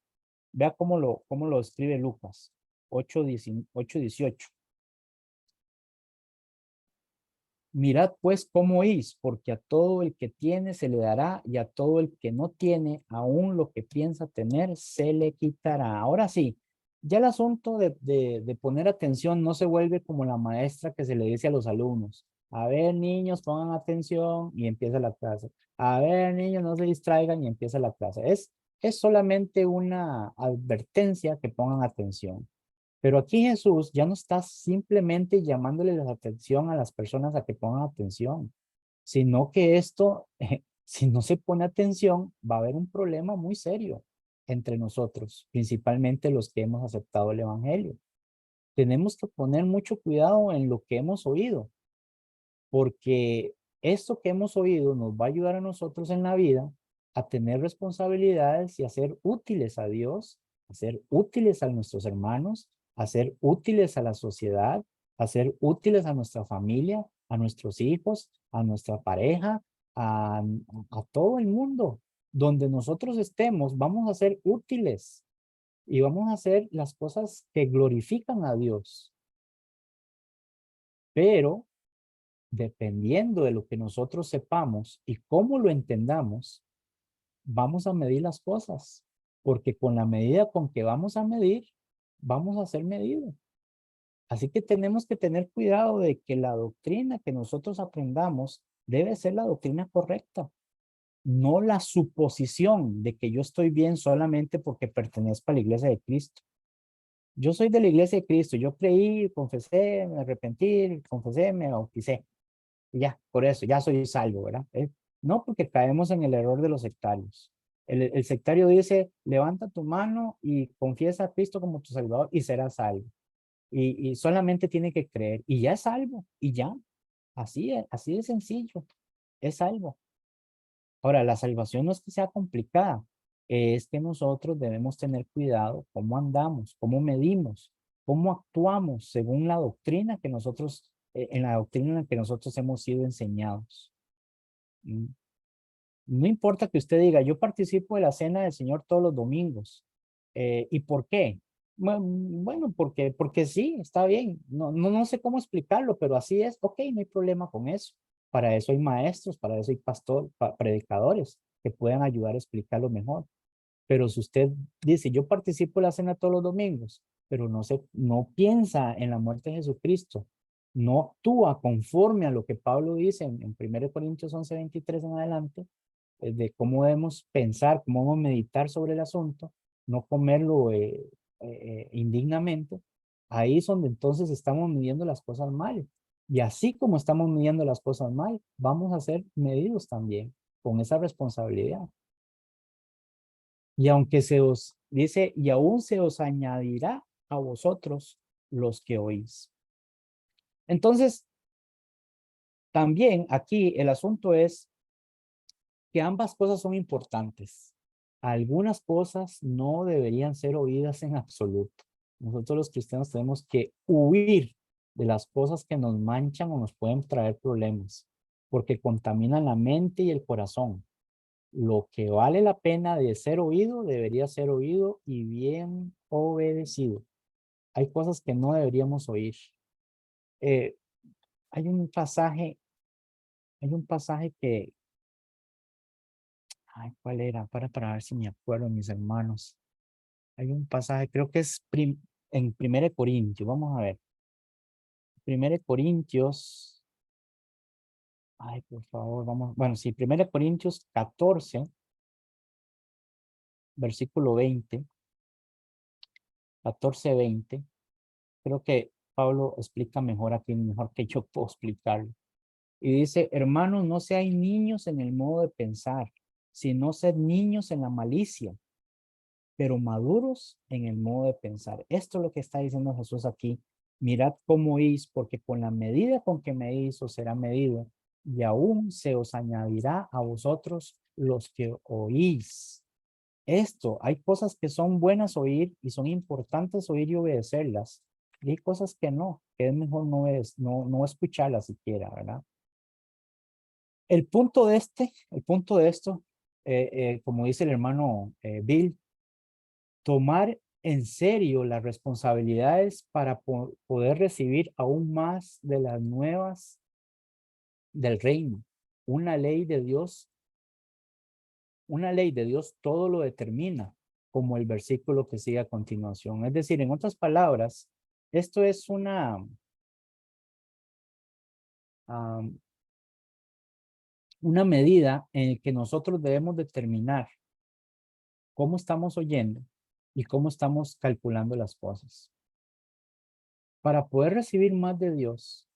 vea cómo lo escribe Lucas 8:18. Mirad pues cómo oís, porque a todo el que tiene se le dará, y a todo el que no tiene, aún lo que piensa tener, se le quitará. Ahora sí, ya el asunto de poner atención no se vuelve como la maestra que se le dice a los alumnos. A ver, niños, pongan atención y empieza la clase. A ver, niños, no se distraigan y empieza la clase. Es solamente una advertencia que pongan atención. Pero aquí Jesús ya no está simplemente llamándole la atención a las personas a que pongan atención, sino que esto, si no se pone atención, va a haber un problema muy serio entre nosotros, principalmente los que hemos aceptado el Evangelio. Tenemos que poner mucho cuidado en lo que hemos oído, porque esto que hemos oído nos va a ayudar a nosotros en la vida a tener responsabilidades y a ser útiles a Dios, a ser útiles a nuestros hermanos, a ser útiles a la sociedad, a ser útiles a nuestra familia, a nuestros hijos, a nuestra pareja, a todo el mundo. Donde nosotros estemos, vamos a ser útiles y vamos a hacer las cosas que glorifican a Dios. Pero dependiendo de lo que nosotros sepamos y cómo lo entendamos, vamos a medir las cosas, porque con la medida con que vamos a medir, vamos a ser medidos. Así que tenemos que tener cuidado de que la doctrina que nosotros aprendamos debe ser la doctrina correcta, no la suposición de que yo estoy bien solamente porque pertenezco a la iglesia de Cristo. Yo soy de la iglesia de Cristo, yo creí, confesé, me arrepentí, confesé, me bauticé. Y ya, por eso, ya soy salvo, ¿verdad? No, porque caemos en el error de los sectarios. El sectario dice, levanta tu mano y confiesa a Cristo como tu Salvador y serás salvo. Y solamente tiene que creer y ya es salvo y ya. Así de sencillo, es salvo. Ahora, la salvación no es que sea complicada, es que nosotros debemos tener cuidado cómo andamos, cómo medimos, cómo actuamos según la doctrina que nosotros, en la doctrina en la que nosotros hemos sido enseñados. Mm. No importa que usted diga, yo participo de la cena del Señor todos los domingos. ¿Y por qué? Bueno, porque sí, está bien. No sé cómo explicarlo, pero así es. Ok, no hay problema con eso. Para eso hay maestros, para eso hay predicadores que puedan ayudar a explicarlo mejor. Pero si usted dice, yo participo de la cena todos los domingos, pero no piensa en la muerte de Jesucristo, no actúa conforme a lo que Pablo dice en 1 Corintios 11:23 en adelante, de cómo debemos pensar, cómo debemos meditar sobre el asunto, no comerlo indignamente, ahí es donde entonces estamos midiendo las cosas mal. Y así como estamos midiendo las cosas mal, vamos a ser medidos también con esa responsabilidad. Y aunque se os dice, y aún se os añadirá a vosotros los que oís. Entonces, también aquí el asunto es que ambas cosas son importantes. Algunas cosas no deberían ser oídas en absoluto. Nosotros los cristianos tenemos que huir de las cosas que nos manchan o nos pueden traer problemas, porque contaminan la mente y el corazón. Lo que vale la pena de ser oído debería ser oído y bien obedecido. Hay cosas que no deberíamos oír. Eh, hay un pasaje, que, ay, ¿cuál era? Para ver si me acuerdo, mis hermanos. Hay un pasaje, creo que es en 1 Corintios, vamos a ver. 1 Corintios, ay, por favor, vamos, bueno, sí, 1 Corintios 14, versículo 20, 14, 20. Creo que Pablo explica mejor aquí, mejor que yo puedo explicarlo. Y dice, hermanos, no seáis niños en el modo de pensar, sino sed niños en la malicia, pero maduros en el modo de pensar. Esto es lo que está diciendo Jesús aquí. Mirad cómo oís, porque con la medida con que medís os será medido, y aún se os añadirá a vosotros los que oís. Esto, hay cosas que son buenas oír y son importantes oír y obedecerlas. Y hay cosas que no, que es mejor no escucharlas siquiera, ¿verdad? El punto de esto, como dice el hermano Bill, tomar en serio las responsabilidades para poder recibir aún más de las nuevas del reino. Una ley de Dios, una ley de Dios todo lo determina, como el versículo que sigue a continuación. Es decir, en otras palabras, esto es um, una medida en que nosotros debemos determinar cómo estamos oyendo y cómo estamos calculando las cosas. Para poder recibir más de Dios,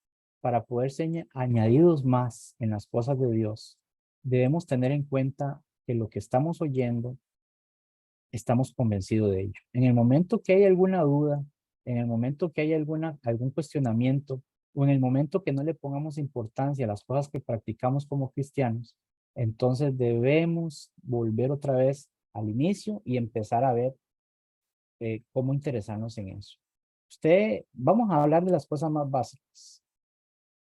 para poder ser añadidos más en las cosas de Dios, debemos tener en cuenta que lo que estamos oyendo, estamos convencidos de ello. En el momento que hay alguna duda, en el momento que hay algún cuestionamiento, o en el momento que no le pongamos importancia a las cosas que practicamos como cristianos, entonces debemos volver otra vez al inicio y empezar a ver cómo interesarnos en eso. Vamos a hablar de las cosas más básicas.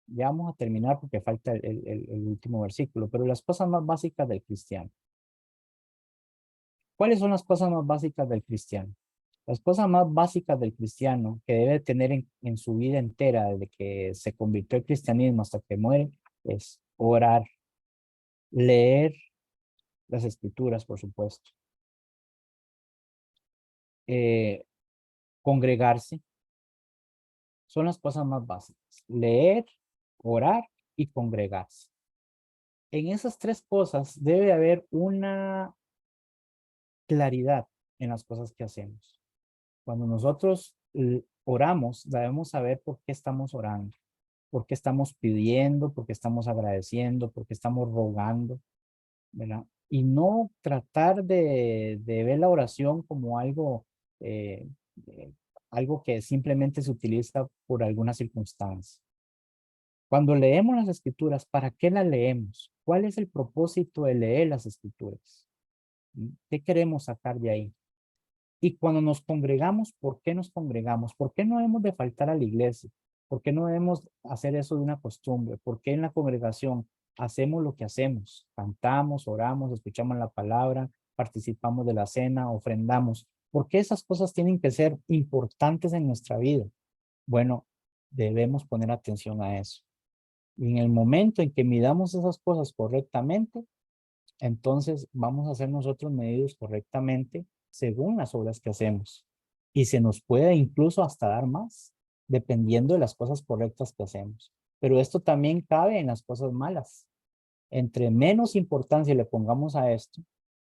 Ya vamos a terminar porque falta el último versículo, pero las cosas más básicas del cristiano. ¿Cuáles son las cosas más básicas del cristiano? Las cosas más básicas del cristiano que debe tener en su vida entera, desde que se convirtió al cristianismo hasta que muere, es orar, leer las escrituras, por supuesto, eh, congregarse, son las cosas más básicas. Leer, orar y congregarse. En esas tres cosas debe haber una claridad en las cosas que hacemos. Cuando nosotros oramos, debemos saber por qué estamos orando, por qué estamos pidiendo, por qué estamos agradeciendo, por qué estamos rogando, ¿verdad? Y no tratar de ver la oración como eh, eh, algo que simplemente se utiliza por alguna circunstancia. Cuando leemos las escrituras, ¿para qué las leemos? ¿Cuál es el propósito de leer las escrituras? ¿Qué queremos sacar de ahí? Y cuando nos congregamos, ¿por qué nos congregamos? ¿Por qué no debemos de faltar a la iglesia? ¿Por qué no debemos hacer eso de una costumbre? ¿Por qué en la congregación hacemos lo que hacemos? Cantamos, oramos, escuchamos la palabra, participamos de la cena, ofrendamos. ¿Por qué esas cosas tienen que ser importantes en nuestra vida? Bueno, debemos poner atención a eso. Y en el momento en que midamos esas cosas correctamente, entonces vamos a ser nosotros medidos correctamente según las obras que hacemos. Y se nos puede incluso hasta dar más, dependiendo de las cosas correctas que hacemos. Pero esto también cabe en las cosas malas. Entre menos importancia le pongamos a esto,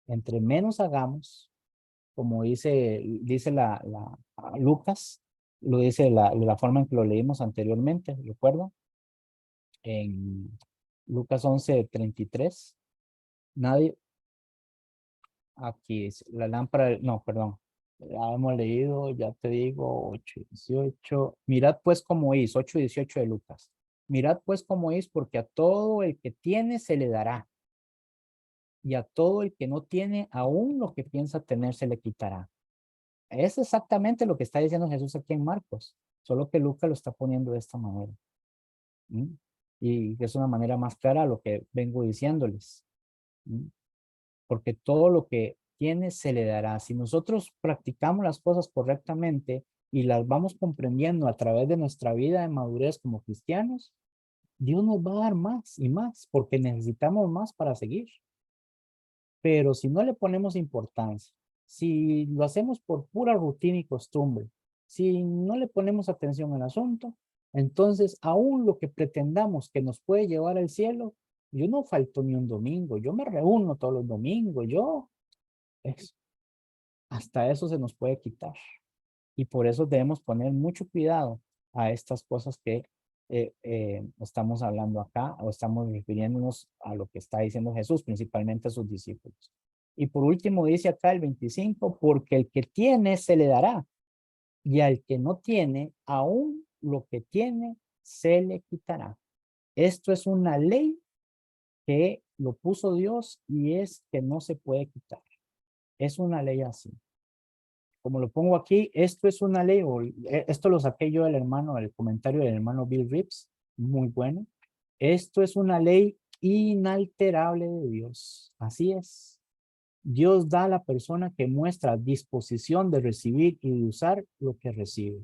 entre menos hagamos, como dice Lucas, lo dice la forma en que lo leímos anteriormente, ¿recuerdan? En Lucas 11:33. Nadie, aquí es la lámpara, no, perdón. Ya hemos leído, ya te digo, 8:18. Mirad pues cómo es, 8:18 de Lucas. Mirad pues cómo es, porque a todo el que tiene se le dará, y a todo el que no tiene, aún lo que piensa tener se le quitará. Es exactamente lo que está diciendo Jesús aquí en Marcos, solo que Lucas lo está poniendo de esta manera. ¿Mm? Y es una manera más clara a lo que vengo diciéndoles. ¿Mm? Porque todo lo que tiene se le dará. Si nosotros practicamos las cosas correctamente y las vamos comprendiendo a través de nuestra vida de madurez como cristianos, Dios nos va a dar más y más, porque necesitamos más para seguir. Pero si no le ponemos importancia, si lo hacemos por pura rutina y costumbre, si no le ponemos atención al asunto, entonces aún lo que pretendamos que nos puede llevar al cielo, yo no falto ni un domingo, yo me reúno todos los domingos, yo, eso. hasta eso se nos puede quitar. Y por eso debemos poner mucho cuidado a estas cosas que estamos hablando acá o estamos refiriéndonos a lo que está diciendo Jesús, principalmente a sus discípulos. Y por último dice acá el 25, porque el que tiene se le dará y al que no tiene, aún lo que tiene se le quitará. Esto es una ley que lo puso Dios y es que no se puede quitar. Es una ley así. Como lo pongo aquí, esto es una ley, esto lo saqué yo del hermano, del comentario del hermano Bill Rips, muy bueno. Esto es una ley inalterable de Dios. Así es. Dios da a la persona que muestra disposición de recibir y de usar lo que recibe.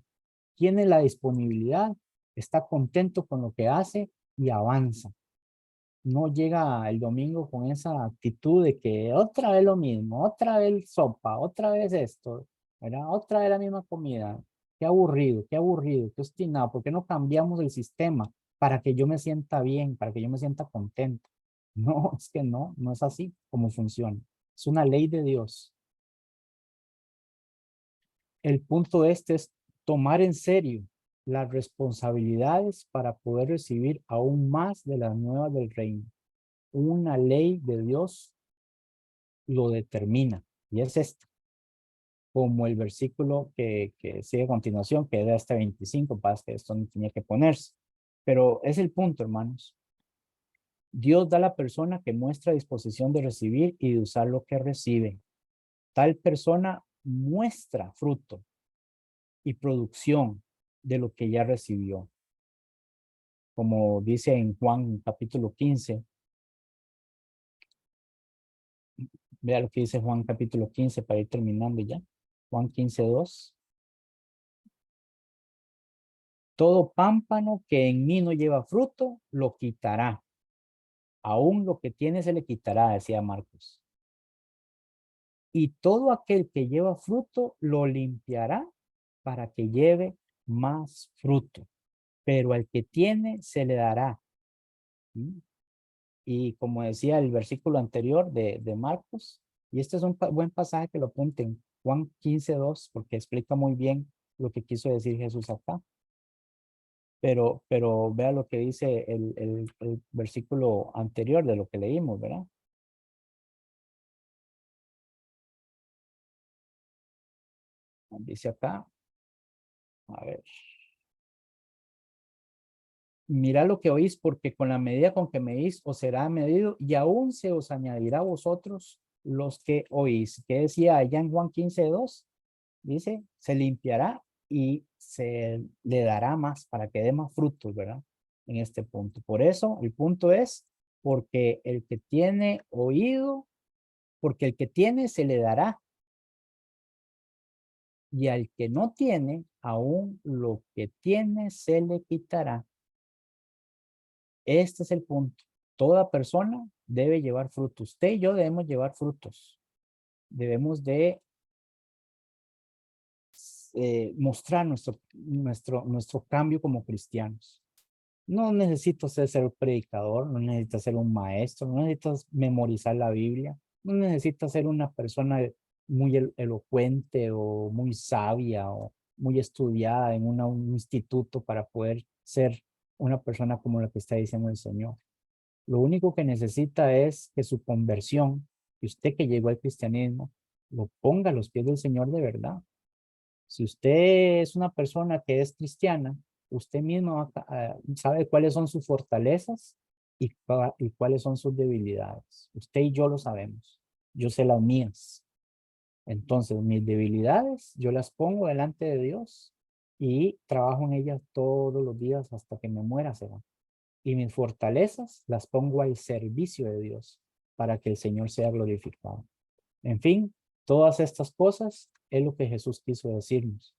Tiene la disponibilidad, está contento con lo que hace y avanza. No llega el domingo con esa actitud de que otra vez lo mismo, otra vez sopa, otra vez esto, ¿verdad? Otra vez la misma comida. Qué aburrido, qué obstinado. ¿Por qué no cambiamos el sistema para que yo me sienta bien, para que yo me sienta contento? No, es que no, no es así como funciona. Es una ley de Dios. El punto este es tomar en serio las responsabilidades para poder recibir aún más de las nuevas del reino. Una ley de Dios lo determina. Y es esto, como el versículo que sigue a continuación, que era este 25, para que esto no tenía que ponerse. Pero es el punto, hermanos. Dios da a la persona que muestra disposición de recibir y de usar lo que recibe. Tal persona muestra fruto y producción de lo que ya recibió. Como dice en Juan capítulo 15, vea lo que dice Juan capítulo 15 para ir terminando ya. Juan 15:2. Todo pámpano que en mí no lleva fruto, lo quitará. Aún lo que tiene se le quitará, decía Marcos. Y todo aquel que lleva fruto, lo limpiará para que lleve más fruto. Pero al que tiene, se le dará. ¿Mm? Y como decía el versículo anterior de Marcos, y este es un buen pasaje que lo apunten, Juan 15:2, porque explica muy bien lo que quiso decir Jesús acá. Pero vea lo que dice el versículo anterior de lo que leímos, ¿verdad? Dice acá, a ver, mira lo que oís, porque con la medida con que medís os será medido y aún se os añadirá a vosotros los que oís. ¿Qué decía allá en Juan 15:2? Dice, se limpiará y se le dará más para que dé más frutos, ¿verdad? En este punto. Por eso, el punto es, porque el que tiene oído, porque el que tiene se le dará y al que no tiene, aún lo que tiene se le quitará. Este es el punto. Toda persona debe llevar frutos. Usted y yo debemos llevar frutos. Debemos de mostrar nuestro cambio como cristianos. No necesito ser un predicador, no necesito ser un maestro, no necesito memorizar la Biblia, no necesito ser una persona muy elocuente o muy sabia o muy estudiada en un instituto para poder ser una persona como la que está diciendo el Señor. Lo único que necesita es que su conversión, que usted que llegó al cristianismo, lo ponga a los pies del Señor de verdad. Si usted es una persona que es cristiana, usted mismo sabe cuáles son sus fortalezas y cuáles son sus debilidades. Usted y yo lo sabemos. Yo sé las mías. Entonces, mis debilidades, yo las pongo delante de Dios y trabajo en ellas todos los días hasta que me muera, será. Y mis fortalezas las pongo al servicio de Dios para que el Señor sea glorificado. En fin, todas estas cosas es lo que Jesús quiso decirnos.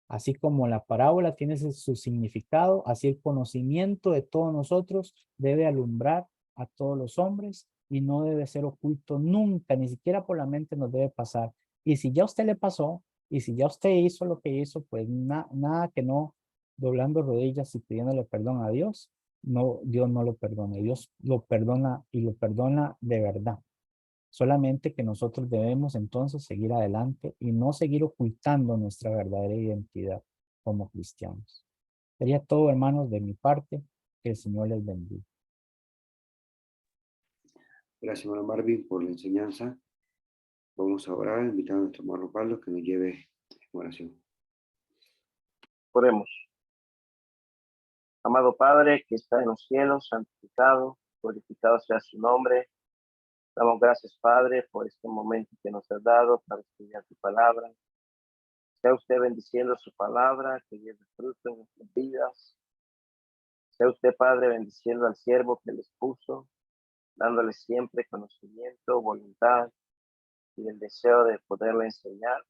Así como la parábola tiene su significado, así el conocimiento de todos nosotros debe alumbrar a todos los hombres y no debe ser oculto nunca, ni siquiera por la mente nos debe pasar. Y si ya a usted le pasó, y si ya usted hizo lo que hizo, pues nada que no doblando rodillas y pidiéndole perdón a Dios, no, Dios no lo perdona, Dios lo perdona y lo perdona de verdad. Solamente que nosotros debemos entonces seguir adelante y no seguir ocultando nuestra verdadera identidad como cristianos. Sería todo, hermanos, de mi parte. Que el Señor les bendiga. Gracias, hermano Marvin, por la enseñanza. Vamos a orar, invitando a nuestro hermano Pablo que nos lleve en oración. Oremos. Amado Padre que está en los cielos, santificado, glorificado sea su nombre. Damos gracias, Padre, por este momento que nos has dado para estudiar tu palabra. Sea usted bendiciendo su palabra, que lleve fruto en nuestras vidas. Sea usted, Padre, bendiciendo al siervo que les puso, dándole siempre conocimiento, voluntad y el deseo de poderle enseñar.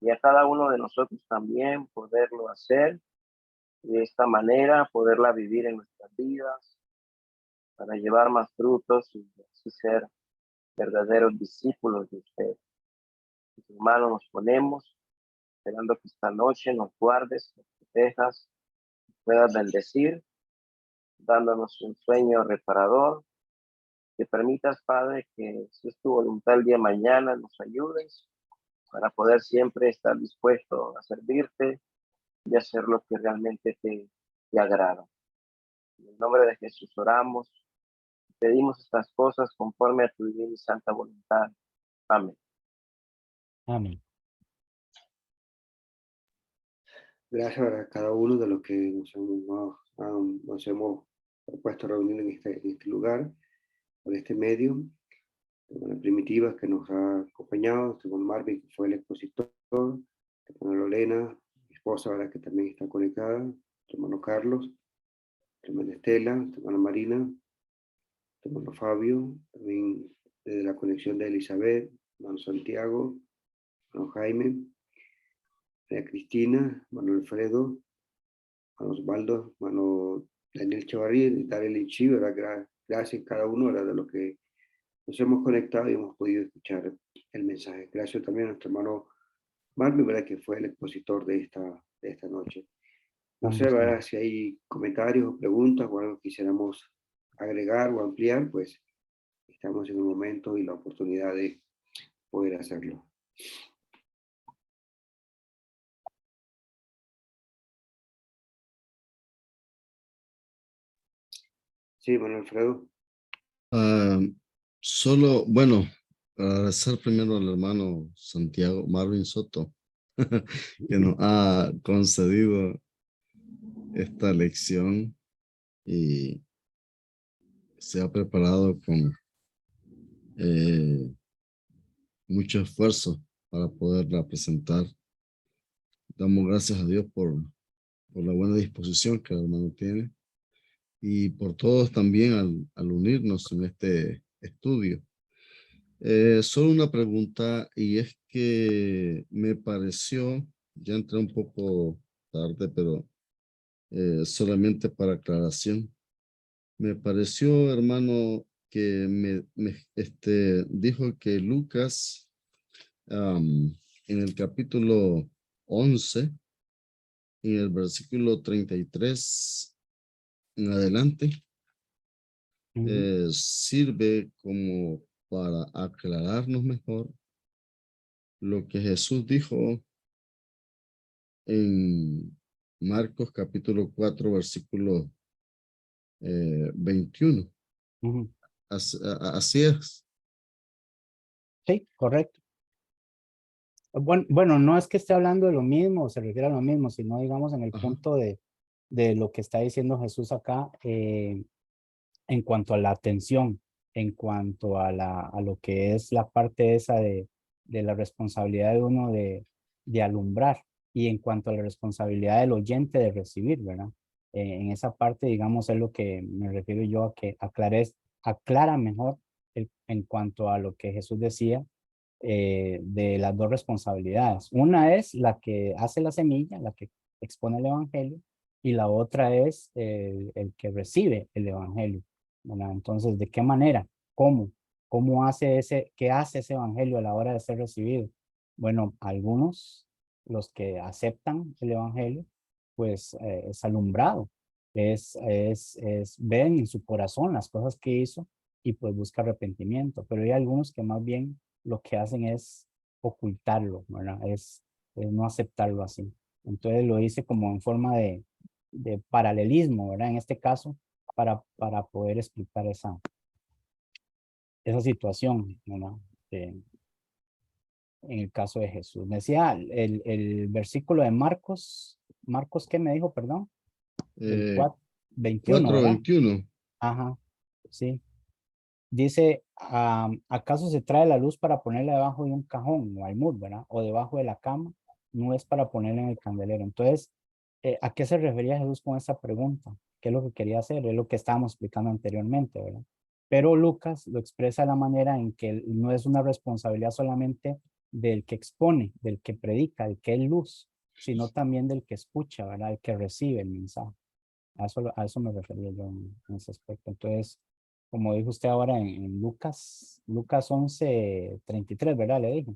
Y a cada uno de nosotros también poderlo hacer y de esta manera poderla vivir en nuestras vidas para llevar más frutos y así ser verdaderos discípulos de usted. En tus manos nos ponemos, esperando que esta noche nos guardes, nos protejas, puedas bendecir, dándonos un sueño reparador, que permitas, Padre, que si es tu voluntad el día de mañana nos ayudes para poder siempre estar dispuesto a servirte y hacer lo que realmente te agrada. En el nombre de Jesús oramos, pedimos estas cosas conforme a tu divina y santa voluntad. Amén. Amén. Gracias a cada uno de los que nos hemos propuesto reunir en este lugar, por este medio. Hermana Primitiva, que nos ha acompañado, hermano Marvin, que fue el expositor, hermana Lorena, mi esposa, ahora que también está conectada, hermano Carlos, hermana Estela, hermana Marina, hermano Fabio, también desde la conexión de Elizabeth, hermano Santiago, hermano Jaime, María Cristina, hermano Alfredo, hermano Osvaldo, hermano Daniel Chavarri, Daniel Chi, ¿verdad? Gracias a cada uno, ¿verdad? De lo que nos hemos conectado y hemos podido escuchar el mensaje. Gracias también a nuestro hermano Marvin, ¿verdad? Que fue el expositor de esta noche. No sé, ¿verdad? Si hay comentarios o preguntas o algo que quisiéramos agregar o ampliar, pues estamos en el momento y la oportunidad de poder hacerlo. Sí, bueno, Alfredo. Solo, bueno, agradecer primero al hermano Santiago Marvin Soto, que nos ha concedido esta lección y se ha preparado con mucho esfuerzo para poderla presentar. Damos gracias a Dios por la buena disposición que el hermano tiene y por todos también al unirnos en este estudio. Solo una pregunta, y es que me pareció, ya entré un poco tarde, pero solamente para aclaración, me pareció, hermano, que dijo que Lucas, en el capítulo 11, en el versículo 33 en adelante, sirve como para aclararnos mejor lo que Jesús dijo en Marcos capítulo 4, versículo 21. Así es. Sí, correcto. Bueno, no es que esté hablando de lo mismo, se refiere a lo mismo, sino digamos en el Ajá. punto de lo que está diciendo Jesús acá, en cuanto a la atención, en cuanto a lo que es la parte esa de la responsabilidad de uno de alumbrar y en cuanto a la responsabilidad del oyente de recibir, ¿verdad? En esa parte, digamos, es lo que me refiero yo a que aclara mejor en cuanto a lo que Jesús decía de las dos responsabilidades. Una es la que hace la semilla, la que expone el evangelio, y la otra es el que recibe el evangelio, ¿verdad? Entonces, ¿de qué manera? ¿Cómo? ¿Qué hace ese evangelio a la hora de ser recibido? Bueno, algunos, los que aceptan el evangelio, pues es alumbrado, ven en su corazón las cosas que hizo y pues busca arrepentimiento, pero hay algunos que más bien lo que hacen es ocultarlo, ¿verdad? Es no aceptarlo así. Entonces lo hice como en forma de paralelismo, ¿verdad? En este caso, para poder explicar esa situación, ¿verdad? En el caso de Jesús. Me decía el versículo de Marcos, Marcos, ¿qué me dijo, perdón? El 21, ¿verdad? 4:21. Ajá, sí. Dice, ¿acaso se trae la luz para ponerla debajo de un cajón o almud, ¿verdad? O debajo de la cama, no es para ponerla en el candelero. Entonces, ¿a qué se refería Jesús con esta pregunta? ¿Qué es lo que quería hacer? Es lo que estábamos explicando anteriormente, ¿verdad? Pero Lucas lo expresa de la manera en que no es una responsabilidad solamente del que expone, del que predica, del que es luz, sino también del que escucha, ¿verdad? El que recibe el mensaje. A eso me refería yo en ese aspecto. Entonces, como dijo usted ahora en Lucas 11:33, ¿verdad? Le dije.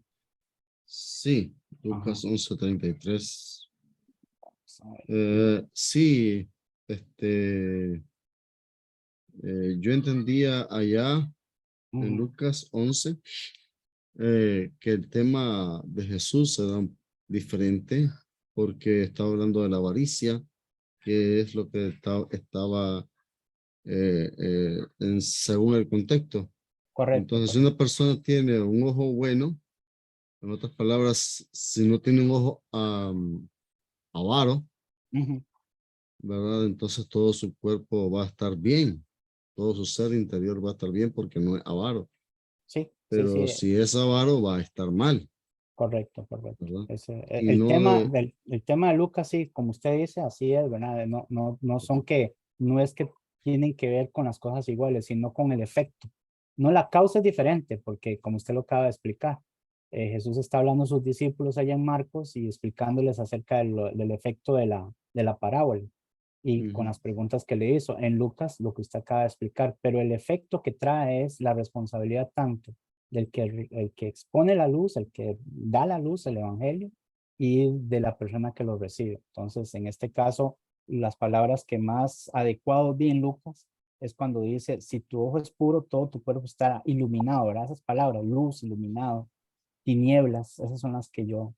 Sí, Ajá. Lucas 11:33. Vamos a ver. Sí, yo entendía allá en Ujú, Lucas 11 que el tema de Jesús era diferente porque estaba hablando de la avaricia, que es lo que estaba según el contexto. correcto, Entonces, si correcto. una persona tiene un ojo bueno, en otras palabras, si no tiene un ojo avaro, Ujú, ¿verdad? Entonces todo su cuerpo va a estar bien, todo su ser interior va a estar bien porque no es avaro. sí, sí, Pero sí, si es avaro, va a estar mal, correcto, correcto. ¿verdad? Y El no tema de... el tema de Lucas, sí, como usted dice, así es, ¿verdad? No son que, no es que tienen que ver con las cosas iguales, sino con el efecto. No, la causa es diferente, porque como usted lo acaba de explicar, Jesús está hablando a sus discípulos allá en Marcos y explicándoles acerca del efecto de la parábola y con Ujú, las preguntas que le hizo. En Lucas, lo que usted acaba de explicar, pero el efecto que trae es la responsabilidad tanto del que el que expone la luz, el que da la luz, el evangelio, y de la persona que lo recibe. Entonces, en este caso, las palabras que más adecuado vi en Lucas es cuando dice, si tu ojo es puro, todo tu cuerpo estará iluminado, ¿verdad? Esas palabras, luz, iluminado, tinieblas, esas son las que yo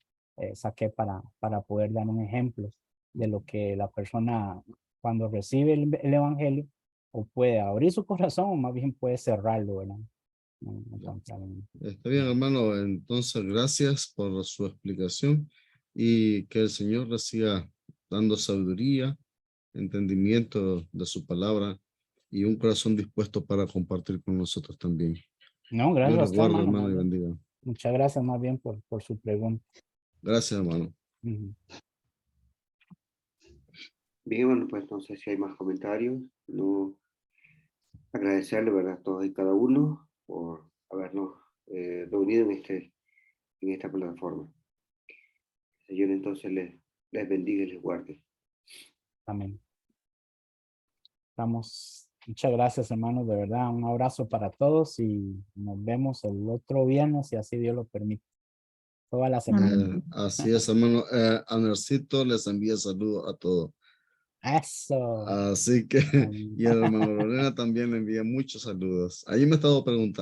saqué para poder dar un ejemplo de lo que la persona cuando recibe el evangelio o puede abrir su corazón o más bien puede cerrarlo, ¿verdad? No ya. confiar Está bien, hermano. Entonces, gracias por su explicación y que el Señor le siga dando sabiduría, entendimiento de su palabra y un corazón dispuesto para compartir con nosotros también. No, Dios gracias a les usted, guarde, hermano, hermano, más y bien. bendiga. Muchas gracias más bien por su pregunta. Gracias, hermano. Ujú. Bien, bueno, pues entonces si hay más comentarios, no agradecerle, ¿verdad? A todos y cada uno por habernos reunido en esta plataforma. El Señor entonces les bendiga y les guarde. También. Muchas gracias, hermanos, de verdad. Un abrazo para todos y nos vemos el otro viernes, si así Dios lo permite. Toda la semana. Así es, hermano. Anercito les envía saludos a todos. Eso. Así que, y el hermano Lorena también le envía muchos saludos. Ahí me estaba preguntando.